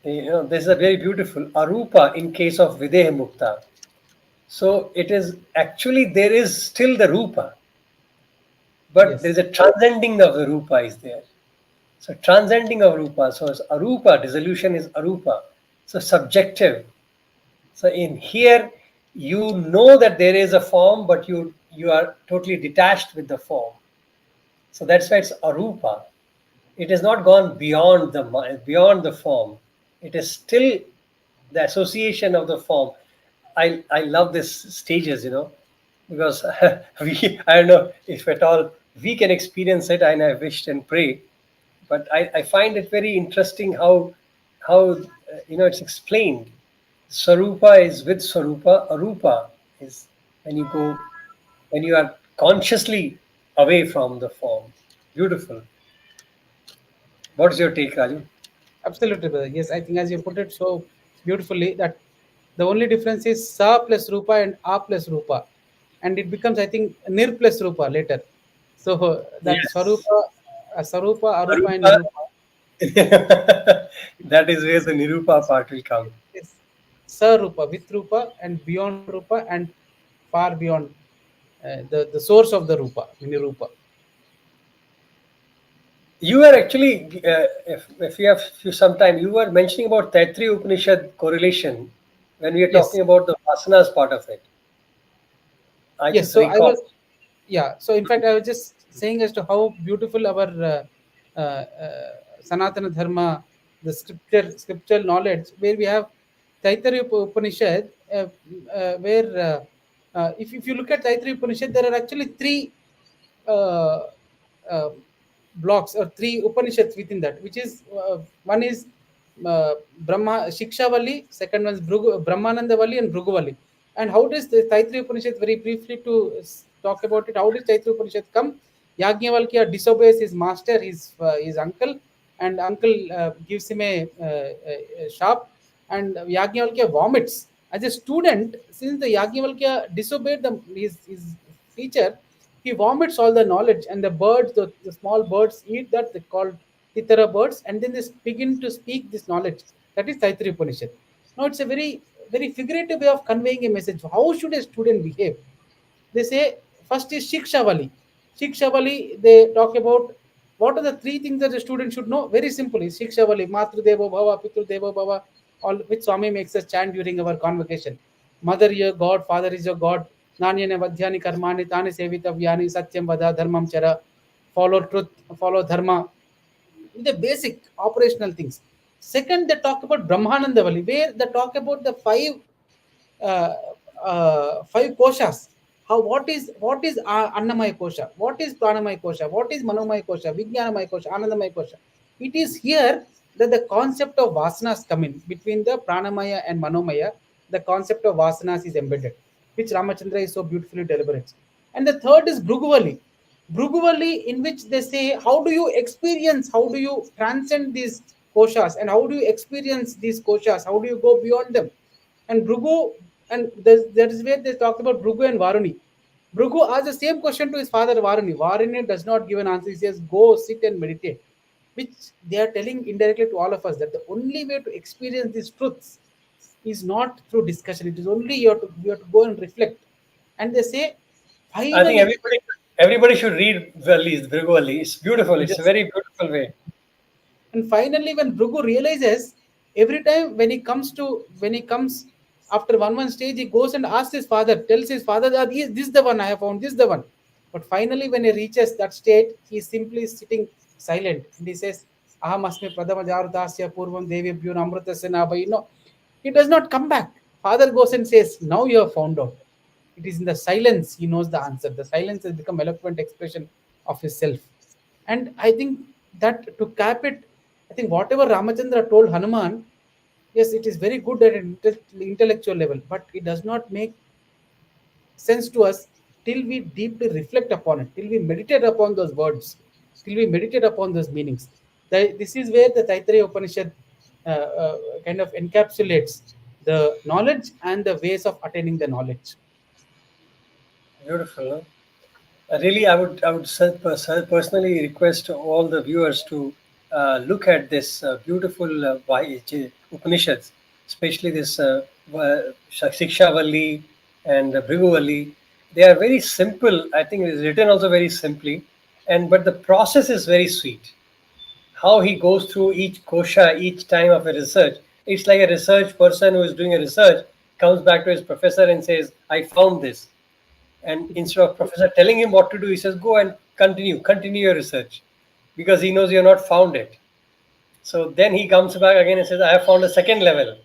This is a very beautiful Arupa in case of Videha Mukta. So it is actually there is still the Rupa, but there is Yes. a transcending of the Rupa is there. So transcending of Rupa. So it's Arupa, dissolution is Arupa. So subjective. So in here, you know that there is a form, but you are totally detached with the form. So that's why it's Arupa. It has not gone beyond beyond the form. It is still the association of the form. I love this stages, because I don't know if at all we can experience it, and I wished and pray, but I find it very interesting how it's explained. Sarupa is with Sarupa. Arupa is when you go when you are consciously away from the form. Beautiful. What's your take, Raju? Absolutely, brother. Yes, I think as you put it so beautifully, that the only difference is Sa plus Rupa and A plus Rupa. And it becomes, I think, Nir plus Rupa later. So that Yes. Sarupa, Arupa, and Arupa. Nirupa That is where the Nirupa part will come. is Sa Rupa, with Rupa, and beyond Rupa, and far beyond the source of the Rupa, Nirupa. You were actually, if you have some time, you were mentioning about Taittiriya Upanishad correlation when we are Yes. talking about the vasanas part of it. I Yes, just so I recall. was, yeah. So in fact, I was just saying as to how beautiful our Sanatana Dharma, the scriptural knowledge, where we have Taittiriya Upanishad, where if you look at Taittiriya Upanishad, there are actually three uh, uh, blocks or three Upanishads within that, which is one is Brahma Shikshavali, second one is Brahmanandavali and Bhruguvali. And how does the Taittiriya Upanishad, very briefly to talk about it, how does Taittiriya Upanishad come? Yajnavalkya disobeys his master, his uncle, and uncle gives him a sharp, and Yajnavalkya vomits. As a student, since the Yajnavalkya disobeyed his teacher, he vomits all the knowledge, and the birds, the small birds, eat that. They called Titara birds, and then they begin to speak this knowledge. That is Taittiriya Upanishad. Now it's a very figurative way of conveying a message. How should a student behave? They say first is Shikshavali. Shikshavali, they talk about what are the three things that the student should know. Very simple is Shikshavali, Matru Devo Bhava, Pitru Devo Bhava, all which Swami makes us chant during our convocation. Mother is your God, Father is your God. Nanyane Vadhyani Karmani Tani Sevitavyani Satyam Vada Dharmam Chara. Follow truth, follow dharma, the basic operational things. Second, they talk about Brahmanandavali, where they talk about the uh, five koshas. How what is Annamaya kosha? What is Pranamaya kosha? What is Manomaya kosha? Vijnanamaya kosha? Anandamaya kosha? It is here that the concept of vasanas come in between the Pranamaya and Manomaya. The concept of vasanas is embedded, which Ramachandra is so beautifully deliberates. And the third is Bhruguvali. Bhruguvali, in which they say, how do you experience, how do you transcend these koshas, and how do you experience these koshas? How do you go beyond them? And Bhrigu, and that is where they talked about Bhrigu and Varuni. Bhrigu asked the same question to his father Varuni. Varuni does not give an answer. He says, "Go sit and meditate," which they are telling indirectly to all of us that the only way to experience these truths is not through discussion. It is only you have to go and reflect. And they say, I think finally, everybody should read Vali, Brigwali. It's beautiful. It's a yes. very beautiful way. And finally, when Bhrigu realizes, every time when he comes after one stage, he goes and asks his father, tells his father that this is the one I have found, this is the one. But finally, when he reaches that state, he is simply sitting silent, and he says, Aham asmi pradama jarutasya purvam devyabhyo amrutasya nabha. He does not come back. Father goes and says, now you have found out. It is in the silence he knows the answer. The silence has become eloquent expression of his self. And I think that to cap it, I think whatever Ramachandra told Hanuman, yes, it is very good at an intellectual level, but it does not make sense to us till we deeply reflect upon it, till we meditate upon those words, till we meditate upon those meanings. This is where the Taittiriya Upanishad kind of encapsulates the knowledge and the ways of attaining the knowledge. Beautiful. Huh? Really, I would personally request all the viewers to look at this beautiful Upanishads, especially this Shikshavalli and Bhriguvalli. They are very simple. I think it is written also very simply, and but the process is very sweet. How he goes through each kosha each time of a research. It's like a research person who is doing a research comes back to his professor and says, "I found this." And instead of professor telling him what to do, he says, "Go and continue your research," because he knows you have not found it. So then he comes back again and says, "I have found a second level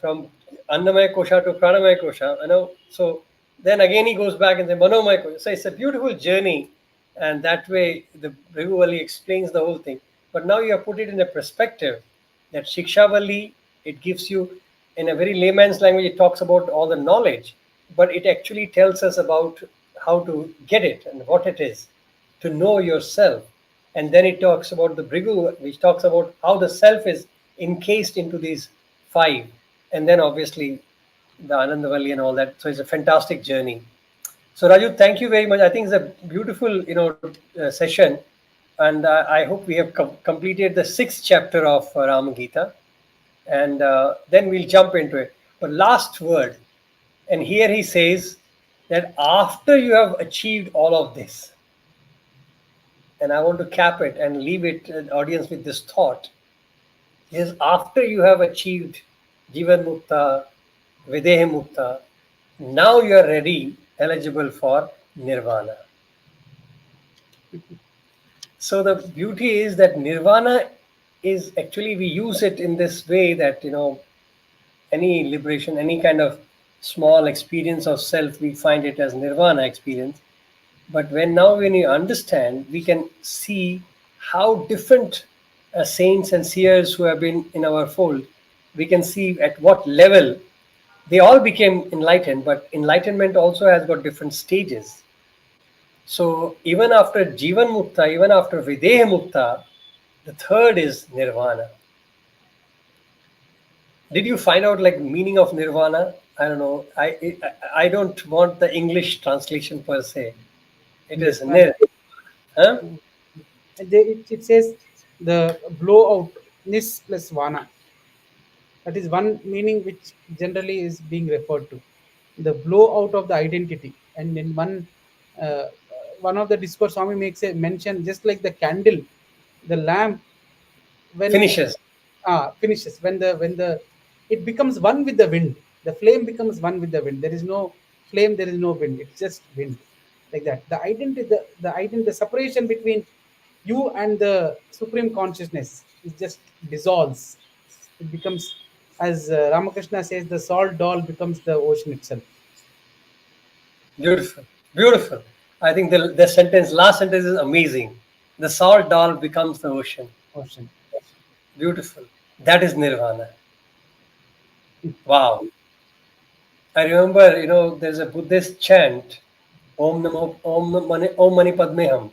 from Annamaya Kosha to Pranamaya Kosha." So then again he goes back and says, "Manomaya Kosha." So it's a beautiful journey, and that way the Bhrigu explains the whole thing. But now you have put it in a perspective that Shikshavali, it gives you, in a very layman's language, it talks about all the knowledge, but it actually tells us about how to get it and what it is, to know yourself. And then it talks about the Bhrigu, which talks about how the self is encased into these five. And then obviously the Anandavalli and all that. So it's a fantastic journey. So Raju, thank you very much. I think it's a beautiful, session, and I hope we have completed the sixth chapter of Ram Gita, and then we'll jump into it. But last word, and here he says that after you have achieved all of this, and I want to cap it and leave it audience with this thought, is after you have achieved Jivan Mukta, Videha Mukta, now you are ready, eligible for Nirvana. So the beauty is that Nirvana is actually, we use it in this way that, any liberation, any kind of small experience of self, we find it as Nirvana experience. But when you understand, we can see how different saints and seers who have been in our fold, we can see at what level they all became enlightened, but enlightenment also has got different stages. So even after Jivan Mukta, even after Videha Mukta, the third is Nirvana. Did you find out like meaning of Nirvana? I don't know. I don't want the English translation per se. It is Nirvana. Nir. Huh? It says the blowout, nis plus vana. That is one meaning which generally is being referred to. The blowout of the identity. And in uh, one of the discourse, Swami makes a mention, just like the candle, the lamp, when Finishes. finishes, when the it becomes one with the wind. The flame becomes one with the wind. There is no flame, there is no wind. It's just wind, like that. The separation between you and the supreme consciousness is just dissolves. It becomes, as Ramakrishna says, the salt doll becomes the ocean itself. Beautiful. Beautiful. I think the last sentence is amazing. The salt doll becomes the ocean. Ocean. Beautiful. That is Nirvana. Wow. I remember, there's a Buddhist chant, Om Namo Om Mani Padme Hum.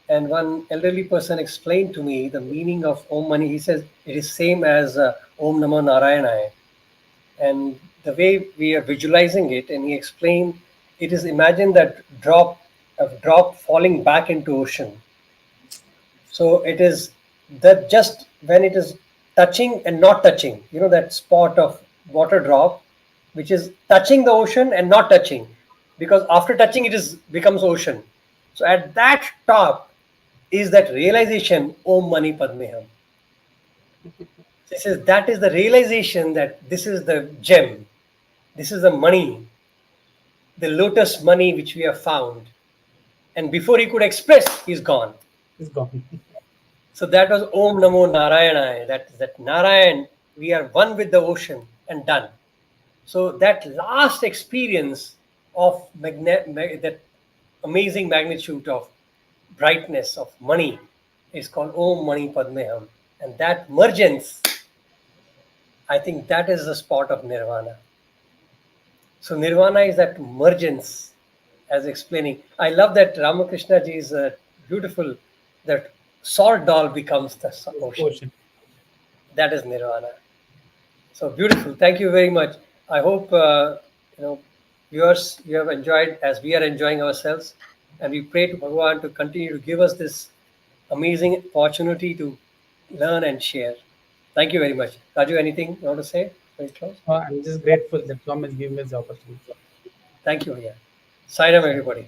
And one elderly person explained to me the meaning of Om Mani. He says it is same as Om Namo Narayanaaya. And the way we are visualizing it, and he explained, it is, imagine that drop falling back into ocean. So it is that just when it is touching and not touching, that spot of water drop, which is touching the ocean and not touching, because after touching it is becomes ocean. So at that top is that realization, Om Mani Padme Hum. This is that is the realization that this is the gem, this is the money, the lotus money which we have found. And before he could express, he's gone. Is gone. So that was Om Namo Narayana. That Narayan, we are one with the ocean and done. So that last experience of that amazing magnitude of brightness of money is called Om Mani Padme Hum. And that mergence, I think that is the spot of Nirvana. So nirvana is that mergence, as explaining. I love that Ramakrishna ji is beautiful. That salt doll becomes the ocean. Ocean. That is nirvana. So beautiful. Thank you very much. I hope viewers, you have enjoyed as we are enjoying ourselves, and we pray to Bhagavan to continue to give us this amazing opportunity to learn and share. Thank you very much, Raju. Anything you want to say? Very close. I'm just grateful that government is giving us the opportunity. Thank you. Yeah. Sai Ram, everybody.